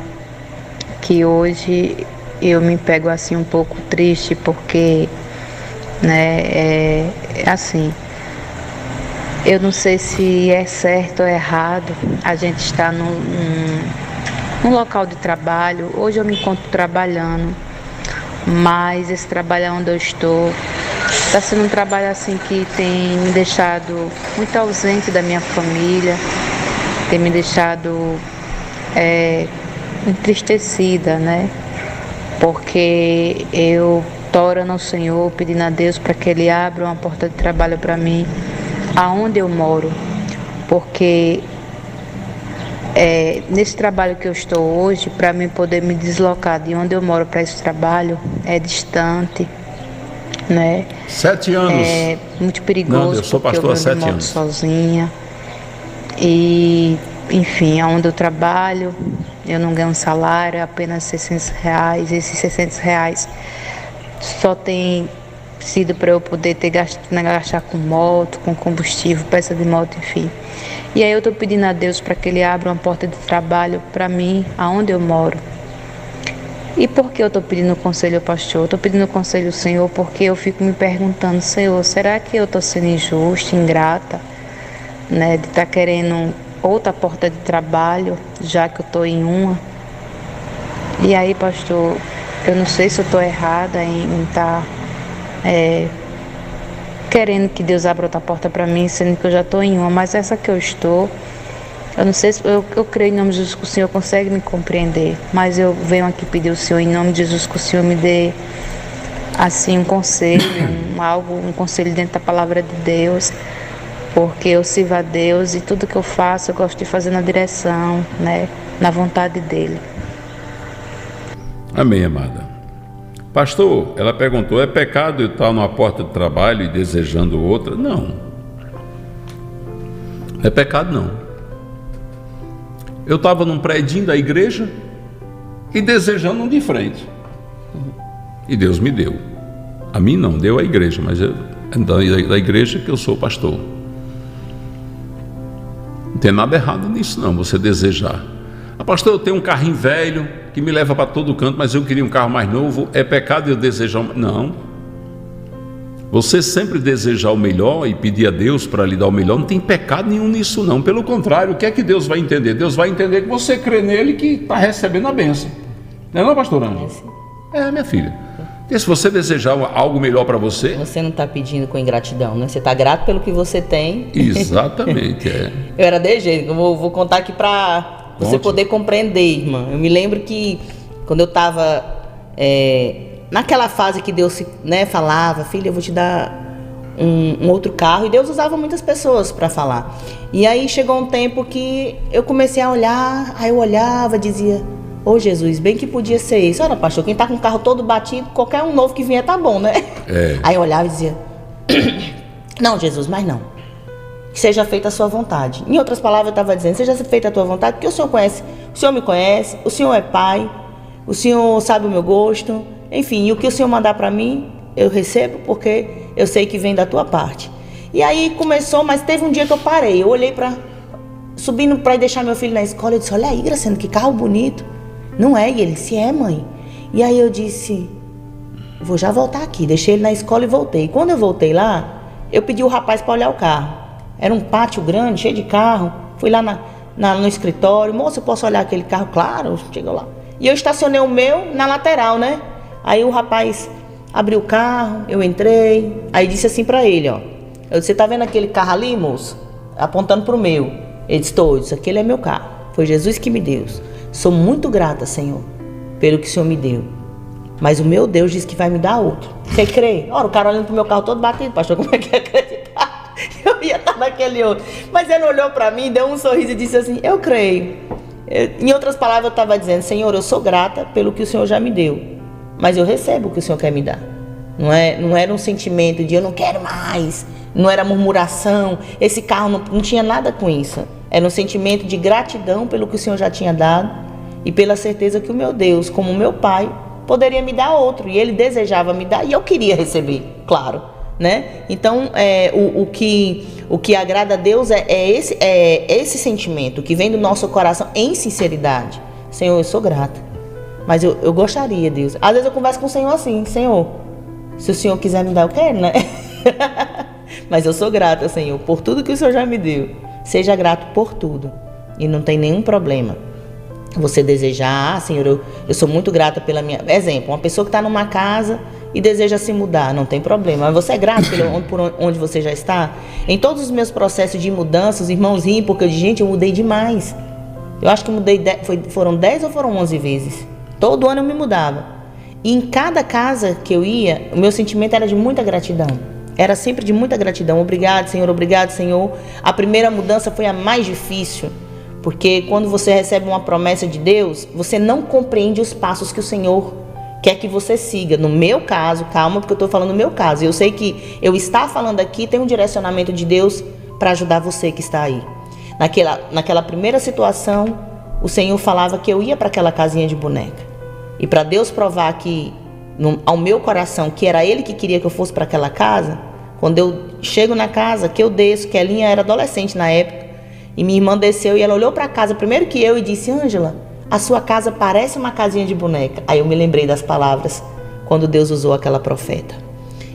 que hoje eu me pego assim um pouco triste, porque assim, eu não sei se é certo ou errado a gente estar num local de trabalho. Hoje eu me encontro trabalhando, mas esse trabalho onde eu estou está sendo um trabalho assim que tem me deixado muito ausente da minha família, tem me deixado entristecida, né? Porque eu estou orando ao Senhor, pedindo a Deus para que Ele abra uma porta de trabalho para mim, aonde eu moro, porque nesse trabalho que eu estou hoje, para mim poder me deslocar de onde eu moro para esse trabalho é distante, né? 7 anos. É muito perigoso. Não, eu sou pastor há 7 anos. Sozinha. E, enfim, onde eu trabalho, eu não ganho um salário, é apenas R$600. Esses R$600 só tem sido para eu poder gastar com moto, com combustível, peça de moto, enfim. E aí eu estou pedindo a Deus para que Ele abra uma porta de trabalho para mim, aonde eu moro. E por que eu estou pedindo conselho ao pastor? Eu estou pedindo conselho ao Senhor porque eu fico me perguntando, Senhor, será que eu estou sendo injusta, ingrata, né, de estar querendo outra porta de trabalho, já que eu estou em uma? E aí, pastor, eu não sei se eu estou errada em estar querendo que Deus abra outra porta para mim, sendo que eu já estou em uma, mas essa que eu estou, eu não sei se eu creio em nome de Jesus que o Senhor consegue me compreender, mas eu venho aqui pedir ao Senhor, em nome de Jesus, que o Senhor me dê assim um conselho, um conselho dentro da palavra de Deus, porque eu sirvo a Deus e tudo que eu faço eu gosto de fazer na direção, né, na vontade dEle. Amém, amada. Pastor, ela perguntou, é pecado eu estar numa porta de trabalho e desejando outra? Não. Não é pecado, não. Eu estava num predinho da igreja e desejando um de frente. E Deus me deu. A mim não, deu a igreja, mas é da igreja que eu sou pastor. Não tem nada errado nisso não, você desejar. Pastor, eu tenho um carrinho velho que me leva para todo canto, mas eu queria um carro mais novo. É pecado eu desejar? Não. Você sempre desejar o melhor e pedir a Deus para lhe dar o melhor, não tem pecado nenhum nisso não. Pelo contrário, o que é que Deus vai entender? Deus vai entender que você crê nele, que está recebendo a bênção. Não é não, pastor Ângelo? Minha filha. E se você desejar algo melhor para você... Você não está pedindo com ingratidão, né? Você está grato pelo que você tem. Exatamente, Eu era de jeito, eu vou contar aqui para você poder compreender, irmã. Eu me lembro que quando eu estava naquela fase que Deus falava, filha, eu vou te dar um outro carro, e Deus usava muitas pessoas para falar. E aí chegou um tempo que eu comecei a olhar, aí eu olhava, dizia, ô Jesus, bem que podia ser isso. Olha, pastor, quem tá com o carro todo batido, qualquer um novo que vier tá bom, né? Aí eu olhava e dizia, não, Jesus, mas não. Que seja feita a sua vontade. Em outras palavras, eu estava dizendo, seja feita a tua vontade, porque o Senhor conhece, o Senhor me conhece, o Senhor é Pai, o Senhor sabe o meu gosto, enfim, e o que o Senhor mandar para mim, eu recebo, porque eu sei que vem da tua parte. E aí começou, mas teve um dia que eu parei, eu olhei subindo para deixar meu filho na escola, eu disse, olha aí, Graciano, que carro bonito. Não é? E ele disse, é, mãe. E aí eu disse, vou já voltar aqui, deixei ele na escola e voltei. Quando eu voltei lá, eu pedi o rapaz para olhar o carro. Era um pátio grande, cheio de carro. Fui lá no escritório. Moça, eu posso olhar aquele carro? Claro, chegou lá. E eu estacionei o meu na lateral, né? Aí o rapaz abriu o carro, eu entrei. Aí disse assim pra ele, ó. Eu disse, você tá vendo aquele carro ali, moço? Apontando pro meu. Ele disse, tô. Eu disse, aquele é meu carro. foi Jesus que me deu. Sou muito grata, Senhor, pelo que o Senhor me deu. Mas o meu Deus disse que vai me dar outro. Você crê? Ora, o cara olhando pro meu carro todo batido, pastor, como é que é acreditar? Eu ia estar naquele outro. Mas ele olhou para mim, deu um sorriso e disse assim, eu creio. Em outras palavras, eu estava dizendo, Senhor, eu sou grata pelo que o Senhor já me deu. Mas eu recebo o que o Senhor quer me dar. Não era um sentimento de eu não quero mais. Não era murmuração. Esse carro não tinha nada com isso. Era um sentimento de gratidão pelo que o Senhor já tinha dado. E pela certeza que o meu Deus, como meu Pai, poderia me dar outro. E Ele desejava me dar e eu queria receber, claro. Né? Então, o que agrada a Deus é esse sentimento que vem do nosso coração em sinceridade. Senhor, eu sou grata, mas eu gostaria, Deus. Às vezes eu converso com o Senhor assim, Senhor, se o Senhor quiser me dar, eu quero, né? Mas eu sou grata, Senhor, por tudo que o Senhor já me deu. Seja grato por tudo e não tem nenhum problema. Você desejar, Senhor, eu sou muito grata pela minha... Exemplo, uma pessoa que está numa casa e deseja se mudar, não tem problema. Mas você é grato por onde você já está? Em todos os meus processos de mudança, os irmãos riem, porque eu digo, gente, eu mudei demais. Eu acho que eu mudei, foram 10 ou foram 11 vezes. Todo ano eu me mudava. E em cada casa que eu ia, o meu sentimento era de muita gratidão. Era sempre de muita gratidão. Obrigado, Senhor, obrigado, Senhor. A primeira mudança foi a mais difícil. Porque quando você recebe uma promessa de Deus, você não compreende os passos que o Senhor quer que você siga. No meu caso, calma, porque eu estou falando no meu caso. Eu sei que eu estar falando aqui tem um direcionamento de Deus para ajudar você que está aí. Naquela primeira situação, o Senhor falava que eu ia para aquela casinha de boneca. E para Deus provar que ao meu coração que era Ele que queria que eu fosse para aquela casa, quando eu chego na casa, que eu desço, que a Linha era adolescente na época, e minha irmã desceu e ela olhou para a casa primeiro que eu e disse, Ângela, a sua casa parece uma casinha de boneca. Aí eu me lembrei das palavras quando Deus usou aquela profeta.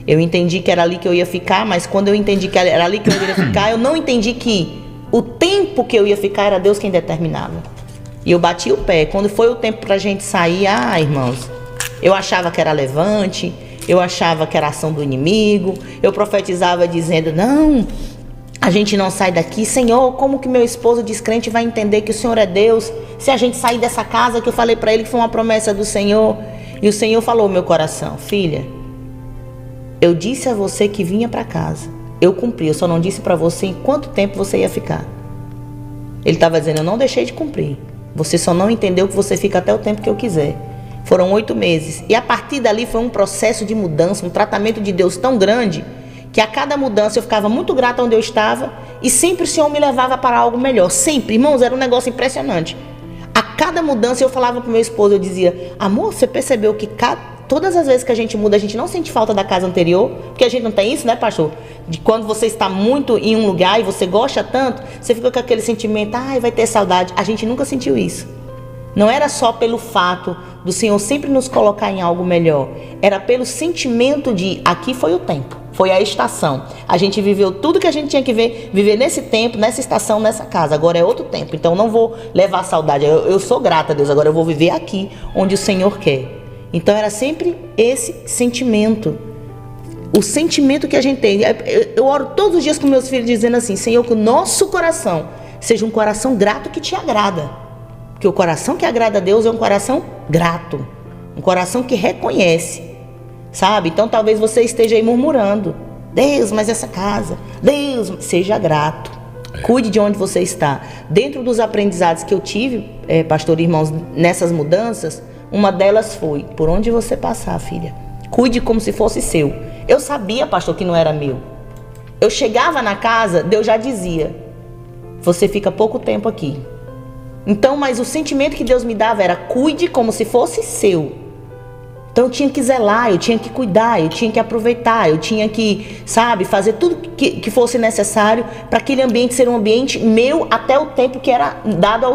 Eu entendi que era ali que eu ia ficar, mas quando eu entendi que era ali que eu ia ficar, eu não entendi que o tempo que eu ia ficar era Deus quem determinava. E eu bati o pé. Quando foi o tempo pra gente sair, irmãos, eu achava que era levante, eu achava que era ação do inimigo, eu profetizava dizendo, não, a gente não sai daqui. Senhor, como que meu esposo descrente vai entender que o Senhor é Deus se a gente sair dessa casa que eu falei para ele que foi uma promessa do Senhor? E o Senhor falou ao meu coração, filha, eu disse a você que vinha para casa, eu cumpri, eu só não disse para você em quanto tempo você ia ficar. Ele estava dizendo, eu não deixei de cumprir, você só não entendeu que você fica até o tempo que eu quiser. Foram 8 meses e a partir dali foi um processo de mudança, um tratamento de Deus tão grande que a cada mudança eu ficava muito grata onde eu estava e sempre o Senhor me levava para algo melhor. Sempre, irmãos, era um negócio impressionante. A cada mudança eu falava para o meu esposo, eu dizia, amor, você percebeu que todas as vezes que a gente muda, a gente não sente falta da casa anterior? Porque a gente não tem isso, né, pastor? De quando você está muito em um lugar e você gosta tanto, você fica com aquele sentimento, vai ter saudade. A gente nunca sentiu isso. Não era só pelo fato do Senhor sempre nos colocar em algo melhor. Era pelo sentimento de, aqui foi o tempo. Foi a estação. A gente viveu tudo que a gente tinha que viver nesse tempo, nessa estação, nessa casa. Agora é outro tempo. Então não vou levar saudade. Eu sou grata a Deus. Agora eu vou viver aqui onde o Senhor quer. Então era sempre esse sentimento. O sentimento que a gente tem. Eu oro todos os dias com meus filhos dizendo assim, Senhor, que o nosso coração seja um coração grato que te agrada. Porque o coração que agrada a Deus é um coração grato. Um coração que reconhece. Sabe? Então talvez você esteja aí murmurando. Deus, mas essa casa. Deus, seja grato. Cuide de onde você está. Dentro dos aprendizados que eu tive, pastor e irmãos, nessas mudanças, uma delas foi, por onde você passar, filha, cuide como se fosse seu. Eu sabia, pastor, que não era meu. Eu chegava na casa, Deus já dizia, você fica pouco tempo aqui. Então, mas o sentimento que Deus me dava era, cuide como se fosse seu. Então eu tinha que zelar, eu tinha que cuidar, eu tinha que aproveitar, eu tinha que, fazer tudo que fosse necessário para aquele ambiente ser um ambiente meu até o tempo que era dado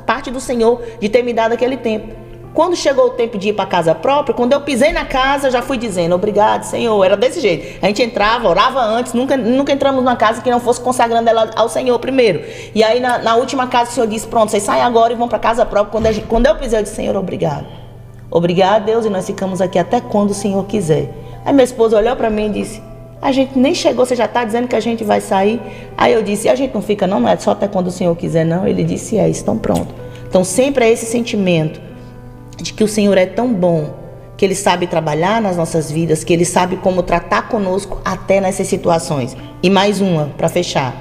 parte do Senhor de ter me dado aquele tempo. Quando chegou o tempo de ir para a casa própria, quando eu pisei na casa, já fui dizendo, obrigado, Senhor. Era desse jeito. A gente entrava, orava antes, nunca entramos numa casa que não fosse consagrando ela ao Senhor primeiro. E aí na última casa o Senhor disse, pronto, vocês saem agora e vão para a casa própria. Quando eu pisei, eu disse, Senhor, obrigado. Obrigado, Deus, e nós ficamos aqui até quando o Senhor quiser. Aí minha esposa olhou para mim e disse, A gente nem chegou, você já está dizendo que a gente vai sair. Aí eu disse, a gente não fica não é só até quando o Senhor quiser não. Ele disse, então pronto. Então sempre é esse sentimento de que o Senhor é tão bom, que Ele sabe trabalhar nas nossas vidas, que Ele sabe como tratar conosco até nessas situações. E mais uma, para fechar.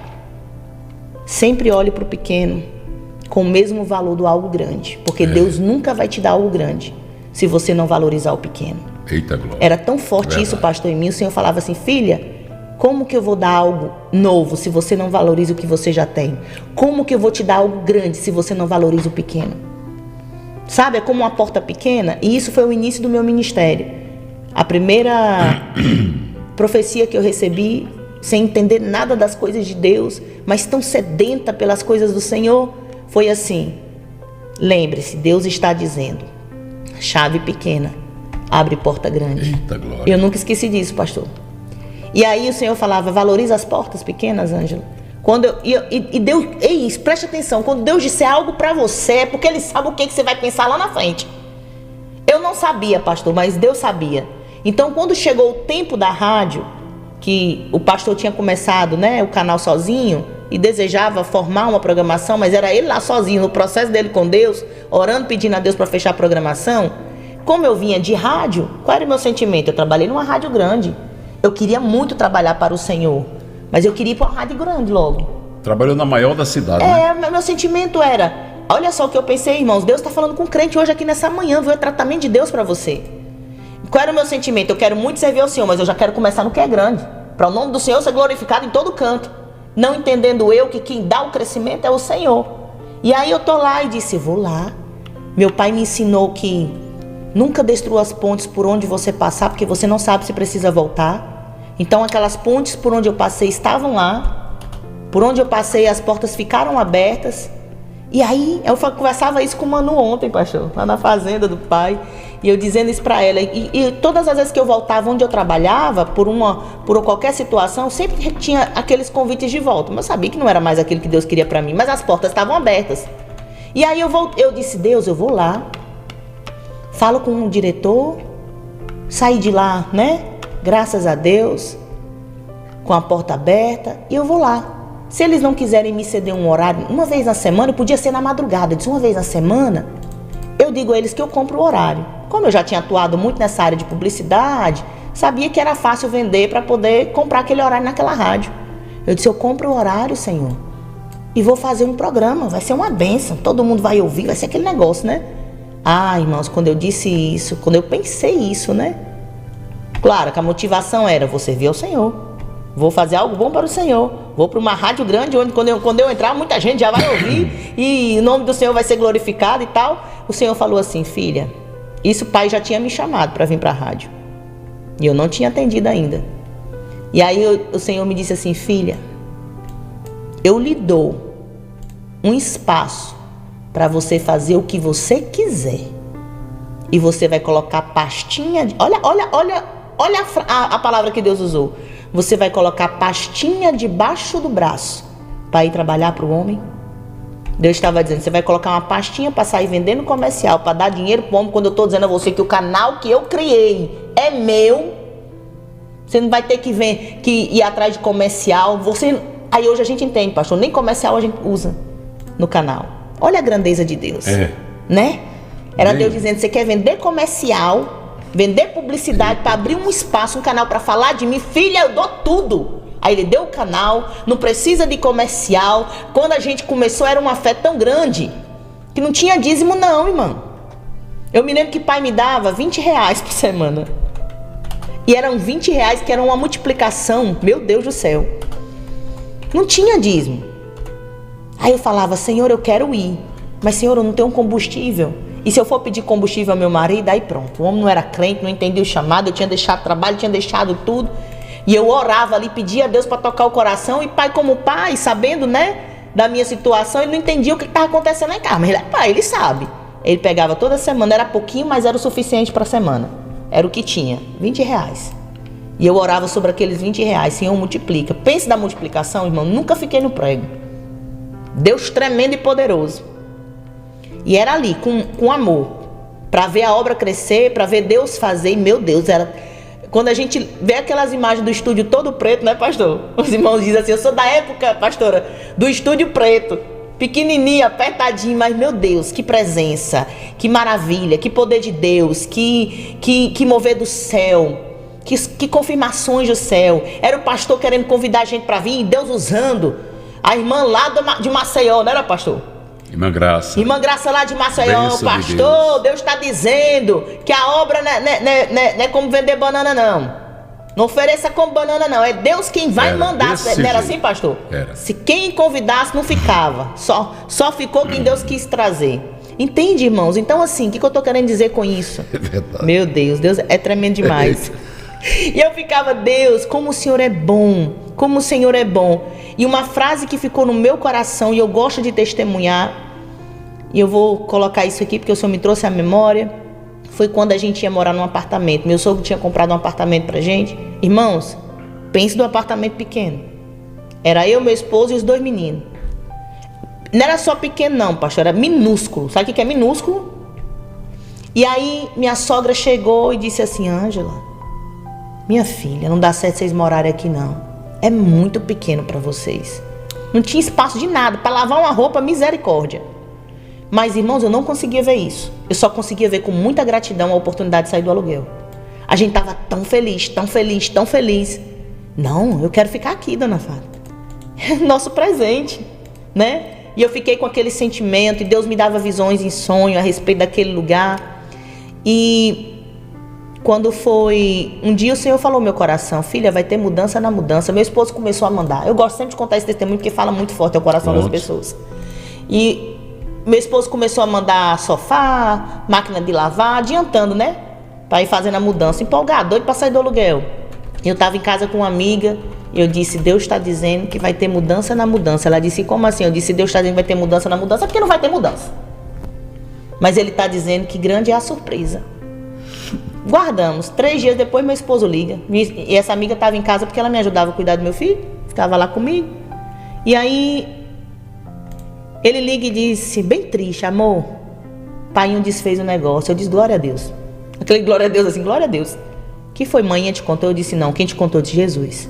Sempre olhe para o pequeno com o mesmo valor do algo grande. Porque Deus nunca vai te dar algo grande se você não valorizar o pequeno. Eita glória. Era tão forte isso, pastor, em mim. O Senhor falava assim, filha, como que eu vou dar algo novo se você não valoriza o que você já tem? Como que eu vou te dar algo grande se você não valoriza o pequeno? Sabe, é como uma porta pequena. E isso foi o início do meu ministério. A primeira profecia que eu recebi, sem entender nada das coisas de Deus, mas tão sedenta pelas coisas do Senhor, foi assim: lembre-se, Deus está dizendo, chave pequena abre porta grande. Eita glória. Eu nunca esqueci disso, pastor. E aí o Senhor falava, valoriza as portas pequenas, Ângela. Quando Deus, preste atenção, quando Deus disser algo para você, é porque Ele sabe o que você vai pensar lá na frente. Eu não sabia, pastor, mas Deus sabia. Então, quando chegou o tempo da rádio, que o pastor tinha começado, o canal sozinho, e desejava formar uma programação, mas era ele lá sozinho, no processo dele com Deus, orando, pedindo a Deus para fechar a programação. Como eu vinha de rádio, qual era o meu sentimento? Eu trabalhei numa rádio grande. Eu queria muito trabalhar para o Senhor, mas eu queria ir para uma rádio grande logo. Trabalhou na maior da cidade, né? Meu sentimento era, olha só o que eu pensei, irmãos, Deus está falando com o crente hoje aqui nessa manhã, viu? É tratamento de Deus para você. Qual era o meu sentimento? Eu quero muito servir ao Senhor, mas eu já quero começar no que é grande, para o nome do Senhor ser glorificado em todo canto. Não entendendo eu que quem dá o crescimento é o Senhor. E aí eu tô lá e disse, vou lá. Meu pai me ensinou que nunca destrua as pontes por onde você passar, porque você não sabe se precisa voltar. Então aquelas pontes por onde eu passei estavam lá. Por onde eu passei as portas ficaram abertas. E aí eu conversava isso com o Manu ontem, pastor, lá na fazenda do pai. E eu dizendo isso para ela. E todas as vezes que eu voltava onde eu trabalhava, por qualquer situação, sempre tinha aqueles convites de volta. Mas eu sabia que não era mais aquilo que Deus queria para mim. Mas as portas estavam abertas. E aí eu disse, Deus, eu vou lá. Falo com o diretor. Saí de lá, graças a Deus. Com a porta aberta. E eu vou lá. Se eles não quiserem me ceder um horário, uma vez na semana, podia ser na madrugada. Eu disse, uma vez na semana, eu digo a eles que eu compro o horário. Como eu já tinha atuado muito nessa área de publicidade, sabia que era fácil vender para poder comprar aquele horário naquela rádio. Eu disse, eu compro o horário, Senhor, e vou fazer um programa, vai ser uma bênção, todo mundo vai ouvir, vai ser aquele negócio, irmãos, quando eu disse isso, quando eu pensei isso, claro que a motivação era, vou servir ao Senhor. Vou fazer algo bom para o Senhor. Vou para uma rádio grande, onde quando eu entrar, muita gente já vai ouvir. E o nome do Senhor vai ser glorificado e tal. O Senhor falou assim, filha, isso o pai já tinha me chamado para vir para a rádio. E eu não tinha atendido ainda. E aí o Senhor me disse assim, filha, eu lhe dou um espaço para você fazer o que você quiser. E você vai colocar pastinha... Olha a palavra que Deus usou. Você vai colocar pastinha debaixo do braço para ir trabalhar para o homem? Deus estava dizendo, você vai colocar uma pastinha para sair vendendo comercial, para dar dinheiro para o homem, quando eu estou dizendo a você que o canal que eu criei é meu. Você não vai ter que ir atrás de comercial. Aí hoje a gente entende, pastor, nem comercial a gente usa no canal. Olha a grandeza de Deus. Era Deus dizendo, você quer vender comercial... Vender publicidade para abrir um espaço, um canal para falar de mim, filha, eu dou tudo. Aí ele deu o canal, não precisa de comercial. Quando a gente começou era uma fé tão grande que não tinha dízimo não, irmão. Eu me lembro que pai me dava R$20 por semana. E eram R$20 que era uma multiplicação, meu Deus do céu. Não tinha dízimo. Aí eu falava, Senhor, eu quero ir, mas Senhor, eu não tenho combustível. E se eu for pedir combustível ao meu marido, aí pronto. O homem não era crente, não entendia o chamado, eu tinha deixado trabalho, tinha deixado tudo. E eu orava ali, pedia a Deus para tocar o coração. E pai como pai, sabendo, da minha situação, ele não entendia o que estava acontecendo lá em casa. Mas ele é pai, ele sabe. Ele pegava toda semana, era pouquinho, mas era o suficiente para a semana. Era o que tinha, R$20. E eu orava sobre aqueles R$20, Senhor, multiplica. Pense na multiplicação, irmão, nunca fiquei no prego. Deus tremendo e poderoso. E era ali, com amor, para ver a obra crescer, para ver Deus fazer. E meu Deus, Quando a gente vê aquelas imagens do estúdio todo preto, né, pastor? Os irmãos dizem assim, eu sou da época, pastora, do estúdio preto. Pequenininho, apertadinho, mas meu Deus, que presença, que maravilha, que poder de Deus, que mover do céu, que confirmações do céu. Era o pastor querendo convidar a gente para vir, e Deus usando a irmã lá de Maceió, não era, pastor? Irmã Graça. Irmã Graça lá de Maceió, Bênção pastor, Deus está dizendo que a obra não é como vender banana, não. Não ofereça como banana, não. É Deus quem vai mandar. Não era assim, pastor? Era. Se quem convidasse, não ficava. Só ficou quem Deus quis trazer. Entende, irmãos? Então, assim, o que eu tô querendo dizer com isso? É verdade. Meu Deus é tremendo demais. E eu ficava, Deus, como o Senhor é bom. Como o Senhor é bom. E uma frase que ficou no meu coração, e eu gosto de testemunhar, e eu vou colocar isso aqui porque o Senhor me trouxe à memória. Foi quando a gente ia morar num apartamento. Meu sogro tinha comprado um apartamento pra gente. Irmãos, pense num apartamento pequeno. Era eu, meu esposo e os 2 meninos. Não era só pequeno não, pastor, era minúsculo. Sabe o que é minúsculo? E aí minha sogra chegou e disse assim, Ângela, minha filha, não dá certo vocês morarem aqui não. É muito pequeno pra vocês. Não tinha espaço de nada. Pra lavar uma roupa, misericórdia. Mas, irmãos, eu não conseguia ver isso. Eu só conseguia ver com muita gratidão a oportunidade de sair do aluguel. A gente estava tão feliz, tão feliz, tão feliz. Não, eu quero ficar aqui, dona Fábio. É nosso presente, né? E eu fiquei com aquele sentimento, e Deus me dava visões em sonho a respeito daquele lugar. E quando foi... Um dia o Senhor falou no meu coração, filha, vai ter mudança na mudança. Meu esposo começou a mandar. Eu gosto sempre de contar esse testemunho, porque fala muito forte ao coração das pessoas. E... meu esposo começou a mandar sofá, máquina de lavar, adiantando, né? Pra ir fazendo a mudança. Empolgado, doido pra sair do aluguel. Eu tava em casa com uma amiga e eu disse, Deus está dizendo que vai ter mudança na mudança. Ela disse, como assim? Eu disse, Deus está dizendo que vai ter mudança na mudança, porque não vai ter mudança. Mas Ele está dizendo que grande é a surpresa. Guardamos. 3 dias depois, meu esposo liga. E essa amiga tava em casa porque ela me ajudava a cuidar do meu filho. Ficava lá comigo. E aí... ele liga e disse, bem triste, amor, pai desfez o negócio. Eu disse, glória a Deus. Aquele glória a Deus, assim, glória a Deus. Que foi, mãe te contou? Eu disse, não, quem te contou? De Jesus.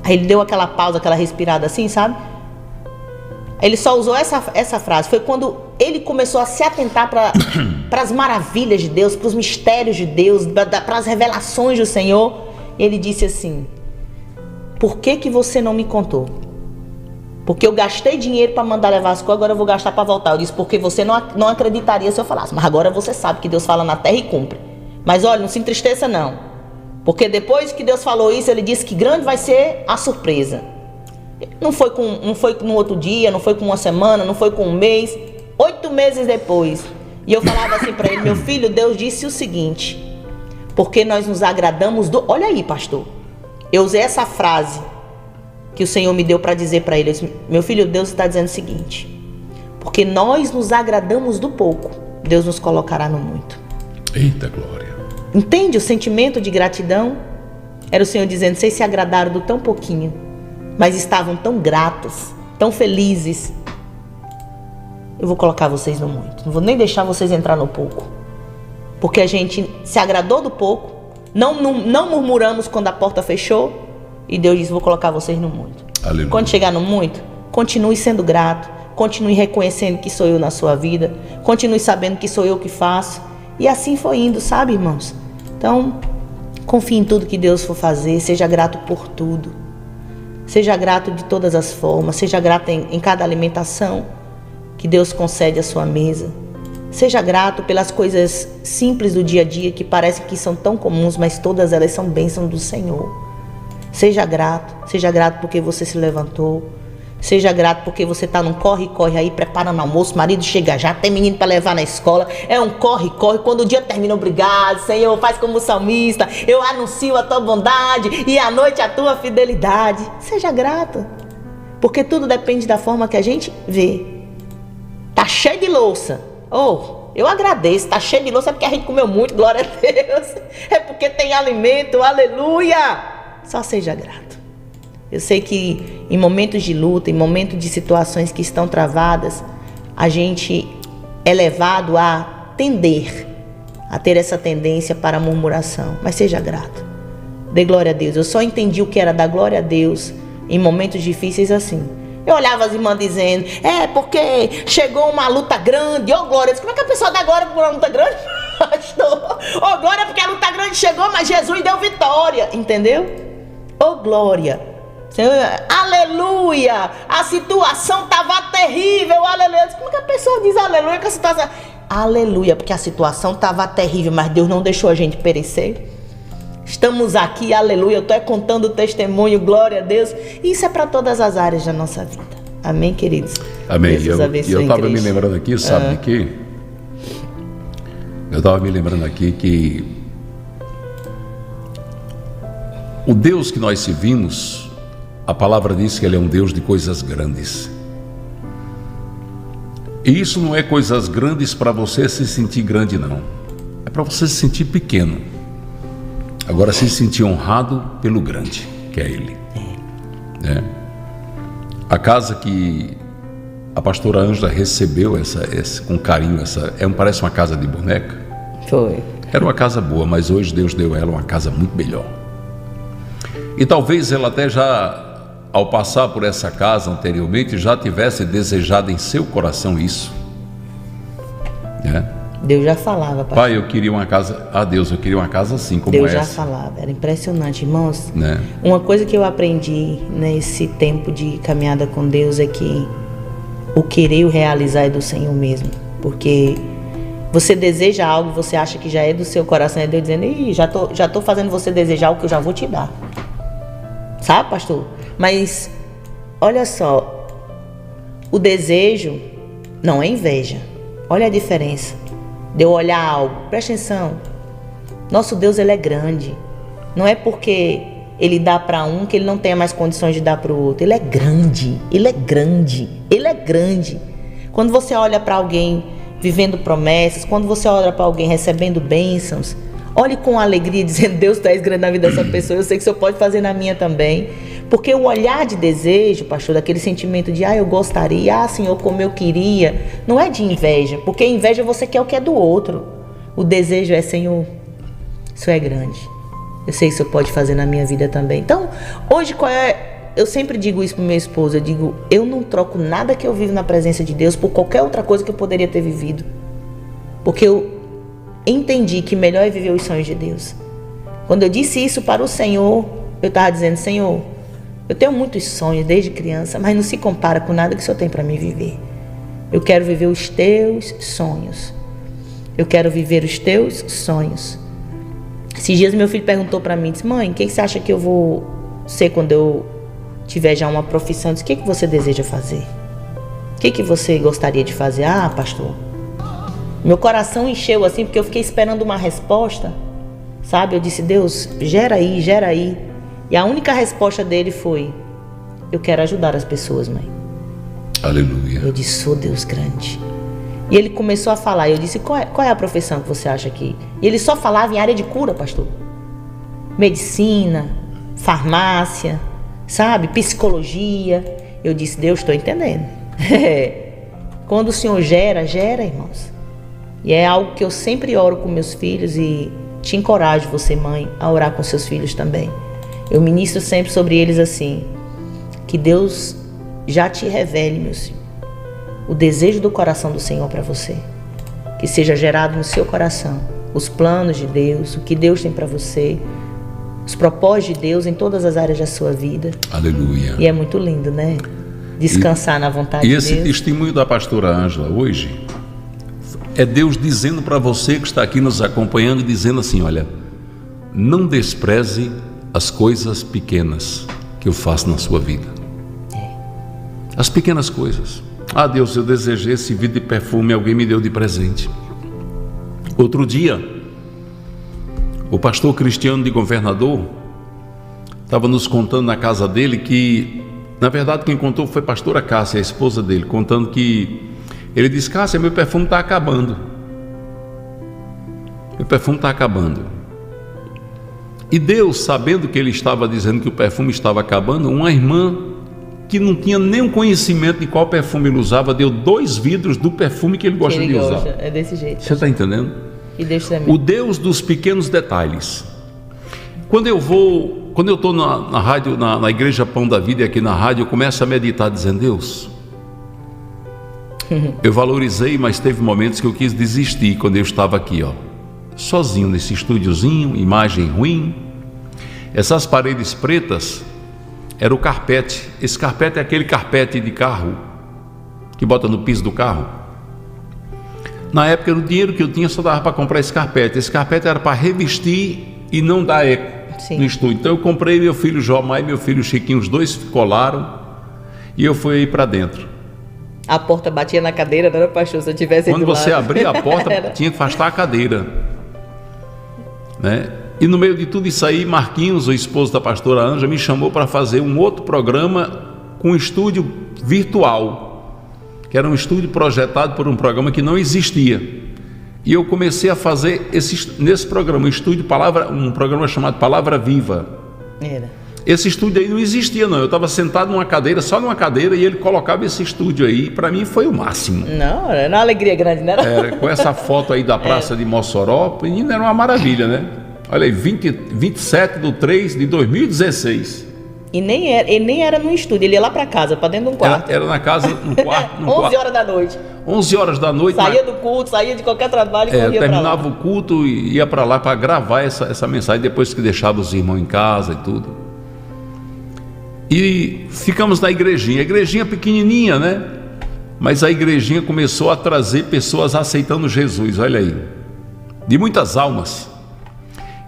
Aí ele deu aquela pausa, aquela respirada assim, sabe? Ele só usou essa frase. Foi quando ele começou a se atentar para as maravilhas de Deus, para os mistérios de Deus, para as revelações do Senhor. Ele disse assim, por que você não me contou? Porque eu gastei dinheiro para mandar levar as coisas, agora eu vou gastar para voltar. Eu disse, porque você não acreditaria se eu falasse. Mas agora você sabe que Deus fala na terra e cumpre. Mas olha, não se entristeça não. Porque depois que Deus falou isso, Ele disse que grande vai ser a surpresa. Não foi no outro dia, não foi com uma semana, não foi com um mês. 8 meses depois. E eu falava assim para ele, meu filho, Deus disse o seguinte. Porque nós nos agradamos do... Olha aí, pastor. Eu usei essa frase que o Senhor me deu para dizer para ele, eu disse, meu filho, Deus está dizendo o seguinte, porque nós nos agradamos do pouco, Deus nos colocará no muito. Eita glória. Entende o sentimento de gratidão? Era o Senhor dizendo, vocês se agradaram do tão pouquinho, mas estavam tão gratos, tão felizes. Eu vou colocar vocês no muito, não vou nem deixar vocês entrar no pouco, porque a gente se agradou do pouco, não murmuramos quando a porta fechou. E Deus disse, vou colocar vocês no muito. Aleluia. Quando chegar no muito, continue sendo grato. Continue reconhecendo que sou eu na sua vida. Continue sabendo que sou eu que faço. E assim foi indo, sabe, irmãos? Então, confie em tudo que Deus for fazer. Seja grato por tudo. Seja grato de todas as formas. Seja grato em cada alimentação que Deus concede à sua mesa. Seja grato pelas coisas simples do dia a dia que parecem que são tão comuns, mas todas elas são bênçãos do Senhor. Seja grato porque você se levantou. Seja grato porque você está num corre-corre aí, preparando almoço, marido chega já, tem menino para levar na escola. É um corre-corre, quando o dia termina, obrigado, Senhor, faz como o salmista. Eu anuncio a tua bondade e à noite a tua fidelidade. Seja grato, porque tudo depende da forma que a gente vê. Tá cheio de louça. Eu agradeço, tá cheio de louça é porque a gente comeu muito, glória a Deus. É porque tem alimento, aleluia. Só seja grato. Eu sei que em momentos de luta, em momentos de situações que estão travadas, a gente é levado a tender, a ter essa tendência para a murmuração. Mas seja grato. Dê glória a Deus. Eu só entendi o que era dar glória a Deus em momentos difíceis assim. Eu olhava as irmãs dizendo, porque chegou uma luta grande, glória. Como é que a pessoa dá glória por uma luta grande? Pastor, glória porque a luta grande chegou, mas Jesus deu vitória, entendeu? Glória. Senhor, aleluia, a situação estava terrível, aleluia. Como é que a pessoa diz aleluia com a situação? Aleluia, porque a situação estava terrível, mas Deus não deixou a gente perecer. Estamos aqui, aleluia, eu estou contando o testemunho, glória a Deus. Isso é para todas as áreas da nossa vida. Amém, queridos? Amém. Eu estava me lembrando aqui, sabe de quê? Eu estava me lembrando aqui que o Deus que nós servimos, a palavra diz que Ele é um Deus de coisas grandes. E isso não é coisas grandes para você se sentir grande, não. É para você se sentir pequeno. Agora se sentir honrado pelo grande, que é Ele. A casa que a pastora Ângela recebeu com carinho, parece uma casa de boneca. Foi. Era uma casa boa, mas hoje Deus deu a ela uma casa muito melhor. E talvez ela até já, ao passar por essa casa anteriormente, já tivesse desejado em seu coração isso. Deus já falava, pastor. Pai, eu queria uma casa, Deus, eu queria uma casa assim como Deus essa. Deus já falava, era impressionante, irmãos. Uma coisa que eu aprendi nesse tempo de caminhada com Deus é que o querer e o realizar é do Senhor mesmo. Porque você deseja algo, você acha que já é do seu coração, é Deus dizendo, já tô fazendo você desejar o que eu já vou te dar. Sabe, pastor? Mas, olha só, o desejo não é inveja. Olha a diferença de eu olhar algo. Presta atenção. Nosso Deus, Ele é grande. Não é porque Ele dá para um que Ele não tenha mais condições de dar para o outro. Ele é grande. Ele é grande. Ele é grande. Quando você olha para alguém vivendo promessas, quando você olha para alguém recebendo bênçãos, olhe com alegria, dizendo, Deus, tu és grande na vida dessa pessoa, eu sei que o Senhor pode fazer na minha também. Porque o olhar de desejo, pastor, daquele sentimento de, eu gostaria, Senhor, como eu queria, não é de inveja, porque inveja você quer o que é do outro. O desejo é, Senhor, isso é grande. Eu sei que o Senhor pode fazer na minha vida também. Então, hoje, eu sempre digo isso para meu esposo, eu digo, eu não troco nada que eu vivo na presença de Deus por qualquer outra coisa que eu poderia ter vivido. Porque eu entendi que melhor é viver os sonhos de Deus. Quando eu disse isso para o Senhor, eu estava dizendo, Senhor, eu tenho muitos sonhos desde criança, mas não se compara com nada que o Senhor tem para mim viver. Eu quero viver os teus sonhos. Eu quero viver os teus sonhos. Esses dias meu filho perguntou para mim, disse, mãe, o que você acha que eu vou ser quando eu tiver já uma profissão? Disse, o que você deseja fazer? O que você gostaria de fazer? Pastor, meu coração encheu assim, porque eu fiquei esperando uma resposta, sabe? Eu disse, Deus, gera aí. E a única resposta dele foi, eu quero ajudar as pessoas, mãe. Aleluia. Eu disse, sou Deus grande. E ele começou a falar, eu disse, qual é a profissão que você acha aqui? E ele só falava em área de cura, pastor. Medicina, farmácia, sabe? Psicologia. Eu disse, Deus, estou entendendo. Quando o Senhor gera, irmãos. E é algo que eu sempre oro com meus filhos e te encorajo, você, mãe, a orar com seus filhos também. Eu ministro sempre sobre eles assim, que Deus já te revele, meu Senhor, o desejo do coração do Senhor para você. Que seja gerado no seu coração os planos de Deus, o que Deus tem para você, os propósitos de Deus em todas as áreas da sua vida. Aleluia. E é muito lindo, né? Descansar na vontade de Deus. E esse testemunho da pastora Ângela hoje é Deus dizendo para você que está aqui nos acompanhando, dizendo assim, olha, não despreze as coisas pequenas que eu faço na sua vida. As pequenas coisas. Deus, eu desejei esse vidro de perfume, alguém me deu de presente. Outro dia, o pastor Cristiano de Governador estava nos contando na casa dele que, na verdade, quem contou foi a pastora Cássia, a esposa dele, contando que ele disse, Cássia, meu perfume está acabando. Meu perfume está acabando. E Deus, sabendo que ele estava dizendo que o perfume estava acabando, uma irmã que não tinha nenhum conhecimento de qual perfume ele usava, deu 2 vidros do perfume que ele gosta de usar. É desse jeito. Você está entendendo? E Deus também. O Deus dos pequenos detalhes. Quando eu estou na rádio, na Igreja Pão da Vida, e aqui na rádio, eu começo a meditar dizendo: Deus, eu valorizei, mas teve momentos que eu quis desistir quando eu estava aqui, sozinho nesse estúdiozinho, imagem ruim. Essas paredes pretas era o carpete. Esse carpete é aquele carpete de carro que bota no piso do carro. Na época, o dinheiro que eu tinha só dava para comprar esse carpete. Esse carpete era para revestir e não dar eco no estúdio. Então eu comprei, meu filho Jomar e meu filho Chiquinho, os dois colaram, e eu fui aí para dentro. A porta batia na cadeira, não era, pastor? Se eu tivesse quando você abria a porta, tinha que afastar a cadeira, né? E no meio de tudo isso aí, Marquinhos, o esposo da pastora Ângela, me chamou para fazer um outro programa com um estúdio virtual, que era um estúdio projetado por um programa que não existia. E eu comecei a fazer nesse programa, um programa chamado Palavra Viva. Esse estúdio aí não existia, não. Eu estava sentado numa cadeira, só numa cadeira, e ele colocava esse estúdio aí. Para mim foi o máximo. Não, era uma alegria grande, não era? Era, com essa foto aí da Praça de Mossoró, menino, era uma maravilha, né? Olha aí, 27/3/2016. E ele nem era no estúdio, ele ia lá para casa, para dentro de um quarto. Era na casa, num quarto. 11 horas da noite. 11 horas da noite. Saía do culto, saía de qualquer trabalho e corria para lá. Terminava o culto e ia para lá para gravar essa mensagem, depois que deixava os irmãos em casa e tudo. E ficamos na igrejinha pequenininha, né? Mas a igrejinha começou a trazer pessoas aceitando Jesus, olha aí, de muitas almas.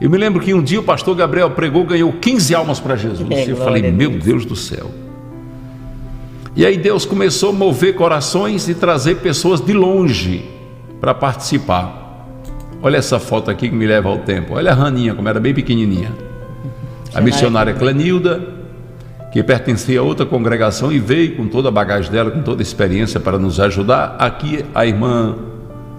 Eu me lembro que um dia o pastor Gabriel pregou, ganhou 15 almas para Jesus. Eu falei, meu Deus do céu. E aí Deus começou a mover corações e trazer pessoas de longe para participar. Olha essa foto aqui que me leva ao tempo. Olha a Raninha, como era bem pequenininha. A missionária Clenilda, que pertencia a outra congregação e veio com toda a bagagem dela, com toda a experiência para nos ajudar. Aqui a irmã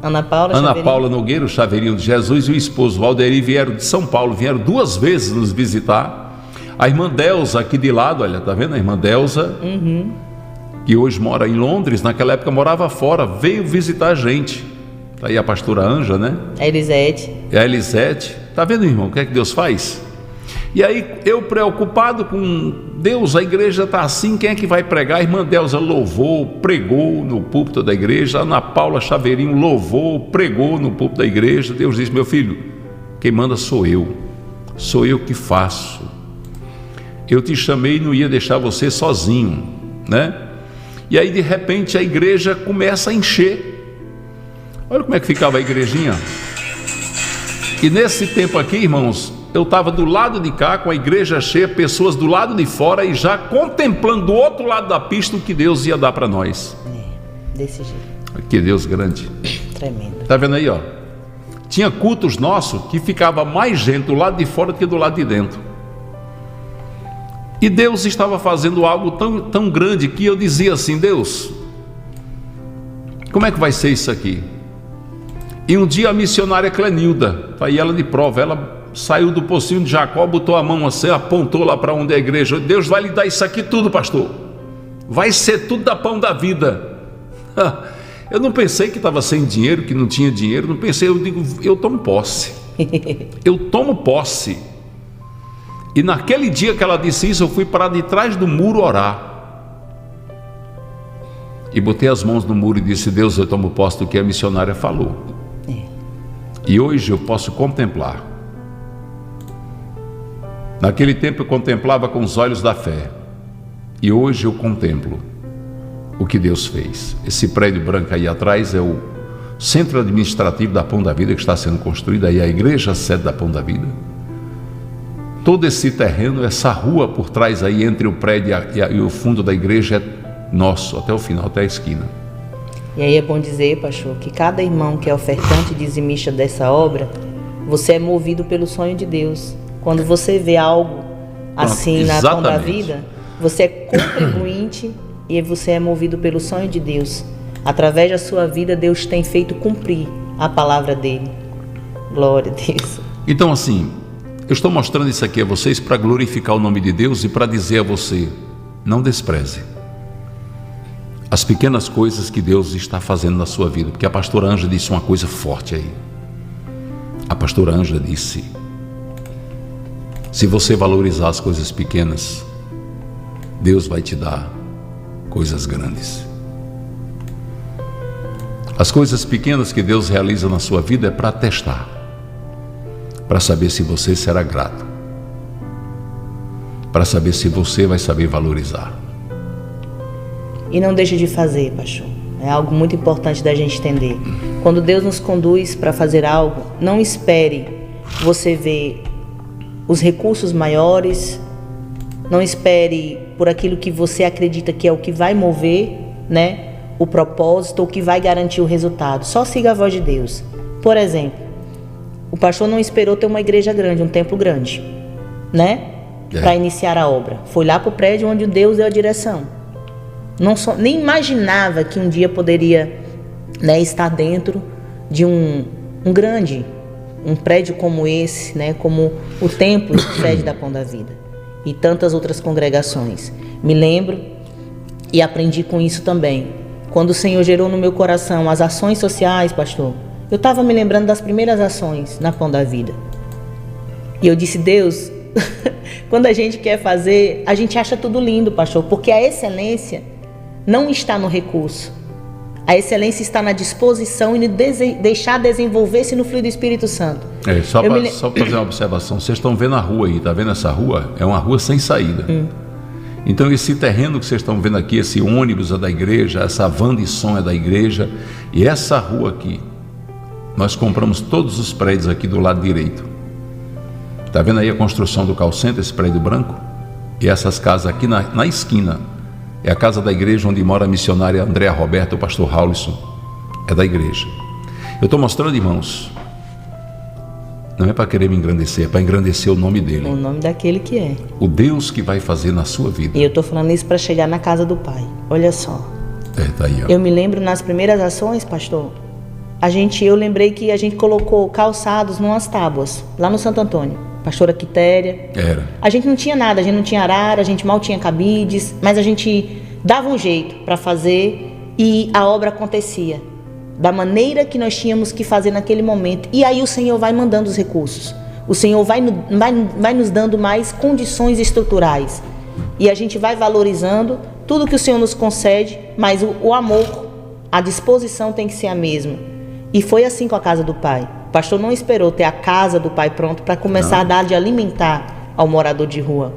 Ana Paula Nogueira, o Chaveirinho de Jesus, e o esposo Valderi vieram de São Paulo, vieram 2 vezes nos visitar. A irmã Delza aqui de lado, olha, tá vendo a irmã Delza? Que hoje mora em Londres, naquela época morava fora, veio visitar a gente. Tá aí a pastora Anja, né? A Elisete. A Elisete. Tá vendo, irmão, o que é que Deus faz? E aí eu preocupado com Deus, a igreja está assim, quem é que vai pregar? A irmã Delza louvou, pregou no púlpito da igreja. A Ana Paula Chaveirinho louvou, pregou no púlpito da igreja. Deus disse, meu filho, quem manda sou eu que faço. Eu te chamei e não ia deixar você sozinho, né? E aí de repente a igreja começa a encher. Olha como é que ficava a igrejinha. E nesse tempo aqui, irmãos, eu estava do lado de cá com a igreja cheia, pessoas do lado de fora e já contemplando do outro lado da pista o que Deus ia dar para nós. Desse jeito. Que Deus grande. Tremendo. Está vendo aí, ó? Tinha cultos nossos que ficava mais gente do lado de fora do que do lado de dentro. E Deus estava fazendo algo tão grande que eu dizia assim, Deus, como é que vai ser isso aqui? E um dia a missionária Clenilda, aí ela de prova, ela saiu do pocinho de Jacó, botou a mão assim, apontou lá para onde é a igreja. Deus vai lhe dar isso aqui tudo, pastor. Vai ser tudo da Pão da Vida. Eu não pensei que estava sem dinheiro, que não tinha dinheiro. Não pensei, eu digo, eu tomo posse. Eu tomo posse. E naquele dia que ela disse isso, eu fui para de trás do muro orar. E botei as mãos no muro e disse, Deus, eu tomo posse do que a missionária falou. E hoje eu posso contemplar. Naquele tempo eu contemplava com os olhos da fé. E hoje eu contemplo o que Deus fez. Esse prédio branco aí atrás é o centro administrativo da Pão da Vida, que está sendo construído aí, a igreja sede da Pão da Vida. Todo esse terreno, essa rua por trás aí, entre o prédio e o fundo da igreja, é nosso, até o final, até a esquina. E aí é bom dizer, pastor, que cada irmão que é ofertante e dizimista dessa obra, você é movido pelo sonho de Deus. Quando você vê algo assim na Pão da Vida, você é contribuinte e você é movido pelo sonho de Deus. Através da sua vida, Deus tem feito cumprir a palavra dele. Glória a Deus. Então assim, eu estou mostrando isso aqui a vocês para glorificar o nome de Deus e para dizer a você, não despreze as pequenas coisas que Deus está fazendo na sua vida. Porque a pastora Ângela disse uma coisa forte aí. A pastora Ângela disse, Se você valorizar as coisas pequenas, Deus vai te dar coisas grandes. As coisas pequenas que Deus realiza na sua vida é para testar, para saber se você será grato, para saber se você vai saber valorizar. E não deixe de fazer, pastor. É algo muito importante da gente entender. Quando Deus nos conduz para fazer algo, não espere você ver os recursos maiores, não espere por aquilo que você acredita que é o que vai mover, né, o propósito ou que vai garantir o resultado. Só siga a voz de Deus. Por exemplo, o pastor não esperou ter uma igreja grande, um templo grande, né, para iniciar a obra. Foi lá para o prédio onde Deus deu a direção. Nem imaginava que um dia poderia, né, estar dentro de um prédio como esse, né, como o templo, o prédio da Pão da Vida e tantas outras congregações. Me lembro e aprendi com isso também. Quando o Senhor gerou no meu coração as ações sociais, pastor, eu estava me lembrando das primeiras ações na Pão da Vida. E eu disse, Deus, quando a gente quer fazer, a gente acha tudo lindo, pastor, porque a excelência não está no recurso. A excelência está na disposição e no deixar desenvolver-se no fluir do Espírito Santo. Só para fazer uma observação, vocês estão vendo a rua aí, está vendo essa rua? É uma rua sem saída. Então esse terreno que vocês estão vendo aqui, esse ônibus é da igreja, essa van de som é da igreja, e essa rua aqui, nós compramos todos os prédios aqui do lado direito. Está vendo aí a construção do call center, esse prédio branco? E essas casas aqui na esquina, é a casa da igreja onde mora a missionária Andréa Roberta, o pastor Raulison, é da igreja. Eu estou mostrando, irmãos, não é para querer me engrandecer, é para engrandecer o nome dele. O nome daquele que é. O Deus que vai fazer na sua vida. E eu estou falando isso para chegar na casa do Pai. Olha só. Tá aí, ó. Eu me lembro nas primeiras ações, pastor, eu lembrei que a gente colocou calçados numas tábuas, lá no Santo Antônio. Pastora Quitéria. A gente não tinha nada, a gente não tinha arara, a gente mal tinha cabides, mas a gente dava um jeito para fazer e a obra acontecia da maneira que nós tínhamos que fazer naquele momento. E aí o Senhor vai mandando os recursos. O Senhor vai nos dando mais condições estruturais. E a gente vai valorizando tudo que o Senhor nos concede, mas o amor, a disposição tem que ser a mesma. E foi assim com a casa do Pai. O pastor não esperou ter a casa do Pai pronto para começar a dar de alimentar ao morador de rua.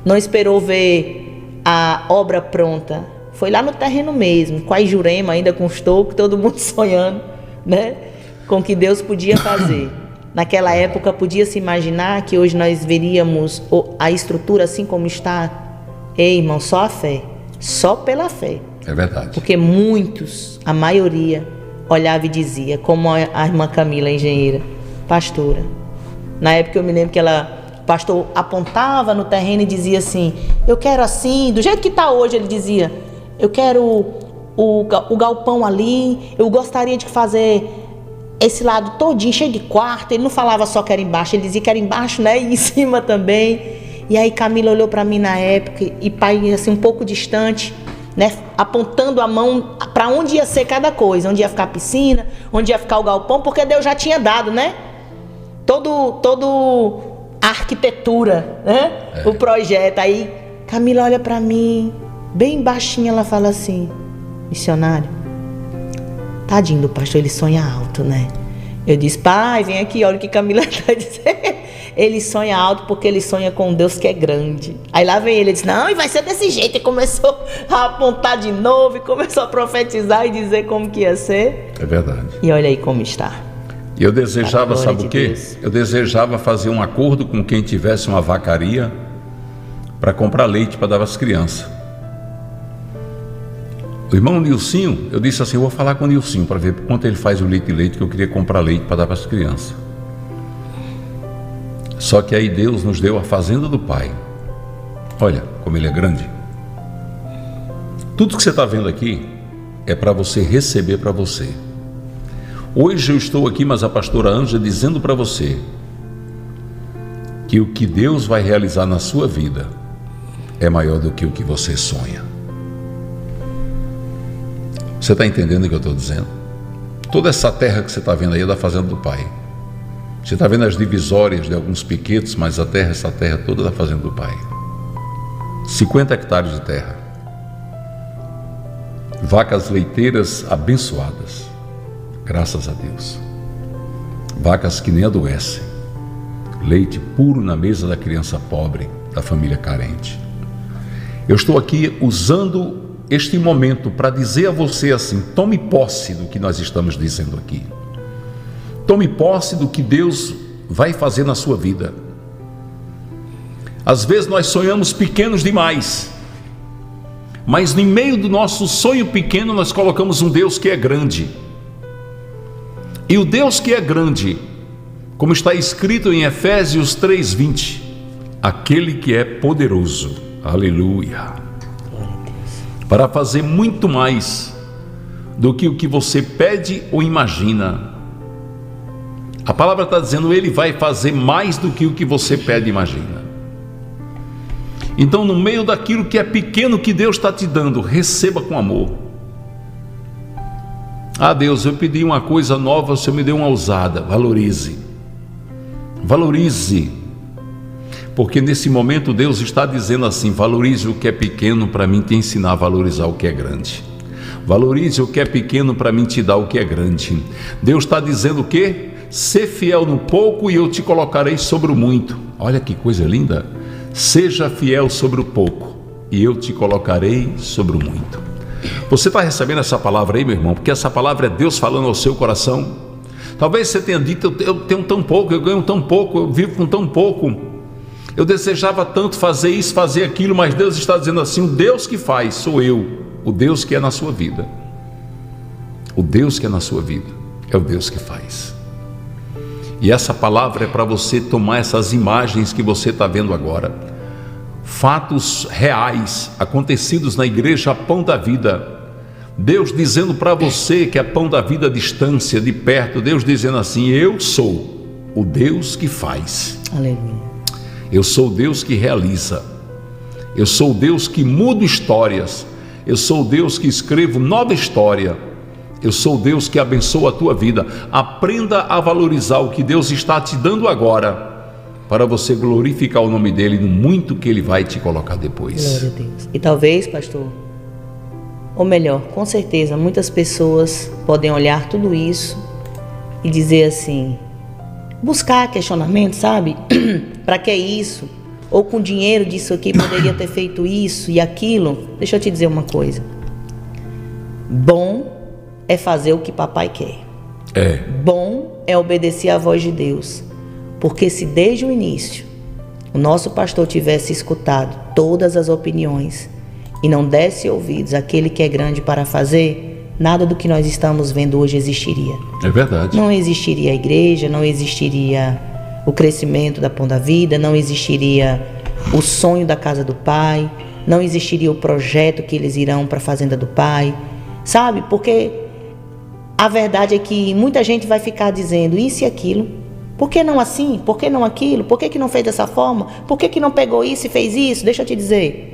Não esperou ver a obra pronta. Foi lá no terreno mesmo, com a Jurema ainda com os tocos, todo mundo sonhando, né, com o que Deus podia fazer. Naquela época podia se imaginar que hoje nós veríamos a estrutura assim como está. Ei, irmão, só a fé, só pela fé. É verdade. Porque muitos, a maioria, olhava e dizia, como a irmã Camila, engenheira, pastora. Na época eu me lembro que o pastor apontava no terreno e dizia assim, eu quero assim, do jeito que está hoje, ele dizia, eu quero o galpão ali, eu gostaria de fazer esse lado todinho, cheio de quarto. Ele não falava só que era embaixo, ele dizia que era embaixo, né, e em cima também. E aí Camila olhou para mim na época, e pai assim um pouco distante, né, apontando a mão para onde ia ser cada coisa, onde ia ficar a piscina, onde ia ficar o galpão, porque Deus já tinha dado, né, todo a arquitetura, né, o projeto. Aí Camila olha para mim, bem baixinha, ela fala assim, missionário, tadinho do pastor, ele sonha alto, né? Eu disse, pai, vem aqui, olha o que Camila está dizendo. Ele sonha alto porque ele sonha com um Deus que é grande. Aí lá vem ele disse, não, e vai ser desse jeito. E começou a apontar de novo, e começou a profetizar e dizer como que ia ser. É verdade. E olha aí como está. E eu desejava, sabe o quê? Eu desejava fazer um acordo com quem tivesse uma vacaria para comprar leite para dar às crianças. O irmão Nilcinho, eu disse assim, eu vou falar com o Nilcinho para ver quanto ele faz o leite, que eu queria comprar leite para dar para as crianças. Só que aí Deus nos deu a fazenda do Pai. Olha como ele é grande. Tudo que você está vendo aqui é para você receber para você. Hoje eu estou aqui, mas a pastora Ângela dizendo para você que o que Deus vai realizar na sua vida é maior do que o que você sonha. Você está entendendo o que eu estou dizendo? Toda essa terra que você está vendo aí é da fazenda do Pai. Você está vendo as divisórias de alguns piquetes, mas a terra, essa terra toda da fazenda do Pai. 50 hectares de terra. Vacas leiteiras abençoadas, graças a Deus. Vacas que nem adoecem. Leite puro na mesa da criança pobre, da família carente. Eu estou aqui usando este momento para dizer a você assim: tome posse do que nós estamos dizendo aqui. Tome posse do que Deus vai fazer na sua vida. Às vezes nós sonhamos pequenos demais, mas no meio do nosso sonho pequeno nós colocamos um Deus que é grande. E o Deus que é grande, como está escrito em Efésios 3:20, aquele que é poderoso, aleluia, para fazer muito mais do que o que você pede ou imagina. A palavra está dizendo, Ele vai fazer mais do que o que você pede e imagina. Então, no meio daquilo que é pequeno que Deus está te dando, receba com amor. Ah, Deus, eu pedi uma coisa nova, o Senhor me deu uma ousada. Valorize. Valorize. Porque nesse momento Deus está dizendo assim: valorize o que é pequeno para mim te ensinar a valorizar o que é grande. Valorize o que é pequeno para mim te dar o que é grande. Deus está dizendo o quê? Ser fiel no pouco e eu te colocarei sobre o muito. Olha que coisa linda. Seja fiel sobre o pouco e eu te colocarei sobre o muito. Você está recebendo essa palavra aí, meu irmão? Porque essa palavra é Deus falando ao seu coração. Talvez você tenha dito: eu tenho tão pouco, eu ganho tão pouco, eu vivo com tão pouco, eu desejava tanto fazer isso, fazer aquilo, mas Deus está dizendo assim: o Deus que faz sou eu, o Deus que é na sua vida. O Deus que é na sua vida é o Deus que faz. E essa palavra é para você tomar essas imagens que você está vendo agora, fatos reais acontecidos na igreja Pão da Vida. Deus dizendo para você que é Pão da Vida à distância, de perto. Deus dizendo assim: eu sou o Deus que faz. Aleluia. Eu sou o Deus que realiza. Eu sou o Deus que muda histórias. Eu sou o Deus que escrevo nova história. Eu sou o Deus que abençoa a tua vida. Aprenda a valorizar o que Deus está te dando agora, para você glorificar o nome dele no muito que ele vai te colocar depois. Glória a Deus. E talvez, pastor, ou melhor, com certeza, muitas pessoas podem olhar tudo isso e dizer assim, buscar questionamento, sabe? Para que isso? Ou com dinheiro disso aqui poderia ter feito isso e aquilo. Deixa eu te dizer uma coisa. Bom é fazer o que papai quer. Bom é obedecer à voz de Deus. Porque se desde o início o nosso pastor tivesse escutado todas as opiniões e não desse ouvidos àquele que é grande para fazer, nada do que nós estamos vendo hoje existiria. É verdade. Não existiria a igreja, não existiria o crescimento da Pão da Vida, não existiria o sonho da casa do Pai, não existiria o projeto que eles irão para a fazenda do Pai, sabe? Porque a verdade é que muita gente vai ficar dizendo isso e aquilo. Por que não assim? Por que não aquilo? Por que não fez dessa forma? Por que não pegou isso e fez isso? Deixa eu te dizer.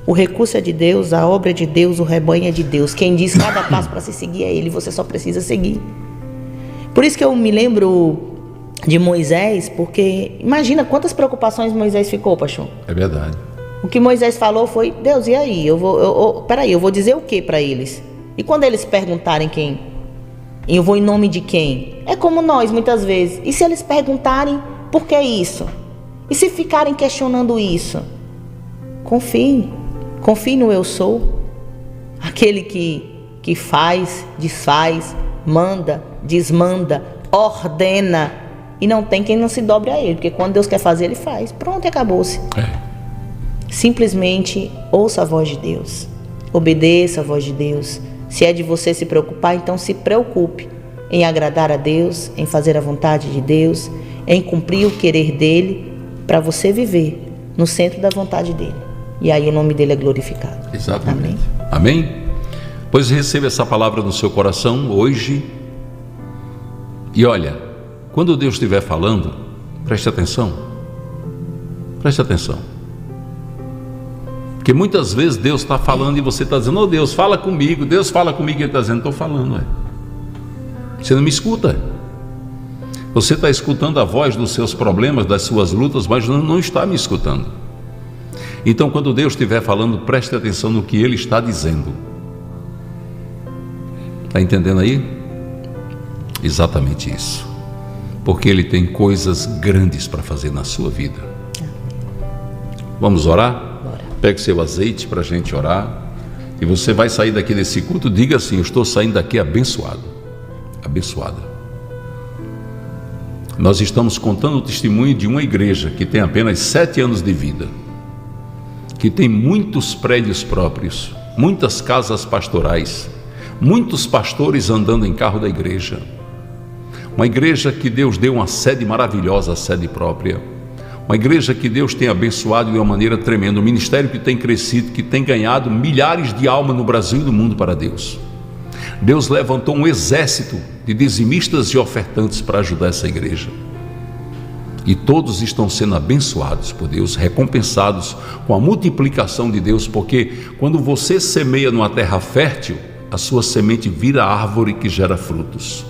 O recurso é de Deus, a obra é de Deus, o rebanho é de Deus. Quem diz cada passo para se seguir é Ele, você só precisa seguir. Por isso que eu me lembro de Moisés, porque imagina quantas preocupações Moisés ficou, pastor. É verdade. O que Moisés falou foi: Deus, e aí? Eu vou dizer o que para eles? E quando eles perguntarem quem? Eu vou em nome de quem? É como nós, muitas vezes. E se eles perguntarem por que isso? E se ficarem questionando isso? Confie. Confie no eu sou. Aquele que faz, desfaz, manda, desmanda, ordena. E não tem quem não se dobre a ele. Porque quando Deus quer fazer, Ele faz. Pronto, e acabou-se. Simplesmente ouça a voz de Deus. Obedeça a voz de Deus. Se é de você se preocupar, então se preocupe em agradar a Deus, em fazer a vontade de Deus, em cumprir o querer dEle, para você viver no centro da vontade dEle. E aí o nome dEle é glorificado. Exatamente. Amém? Pois receba essa palavra no seu coração hoje. E olha, quando Deus estiver falando, preste atenção. Preste atenção. Porque muitas vezes Deus está falando e você está dizendo: oh, Deus, fala comigo. Deus fala comigo e Ele está dizendo: estou falando. Você não me escuta. Você está escutando a voz dos seus problemas, das suas lutas, mas não está me escutando. Então, quando Deus estiver falando, preste atenção no que Ele está dizendo. Está entendendo aí? Exatamente isso. Porque Ele tem coisas grandes para fazer na sua vida. Vamos orar? Bora. Pegue seu azeite para a gente orar. E você vai sair daqui desse culto, diga assim: eu estou saindo daqui abençoado. Abençoada. Nós estamos contando o testemunho de uma igreja que tem apenas 7 anos de vida, que tem muitos prédios próprios, muitas casas pastorais, muitos pastores andando em carro da igreja. Uma igreja que Deus deu uma sede maravilhosa, a sede própria. Uma igreja que Deus tem abençoado de uma maneira tremenda. Um ministério que tem crescido, que tem ganhado milhares de almas no Brasil e no mundo para Deus. Deus levantou um exército de dizimistas e ofertantes para ajudar essa igreja. E todos estão sendo abençoados por Deus, recompensados com a multiplicação de Deus, porque quando você semeia numa terra fértil, a sua semente vira árvore que gera frutos.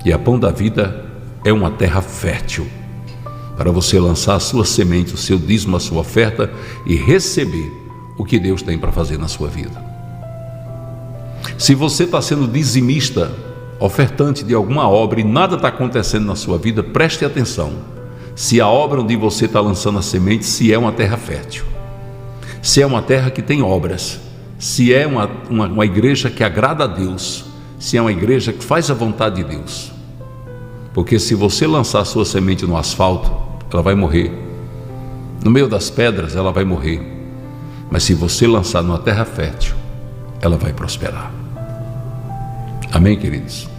E a Pão da Vida é uma terra fértil para você lançar a sua semente, o seu dízimo, a sua oferta e receber o que Deus tem para fazer na sua vida. Se você está sendo dizimista, ofertante de alguma obra e nada está acontecendo na sua vida, preste atenção. Se a obra onde você está lançando a semente, se é uma terra fértil, se é uma terra que tem obras, se é uma igreja que agrada a Deus, se é uma igreja que faz a vontade de Deus. Porque se você lançar a sua semente no asfalto, ela vai morrer. No meio das pedras, ela vai morrer. Mas se você lançar numa terra fértil, ela vai prosperar. Amém, queridos?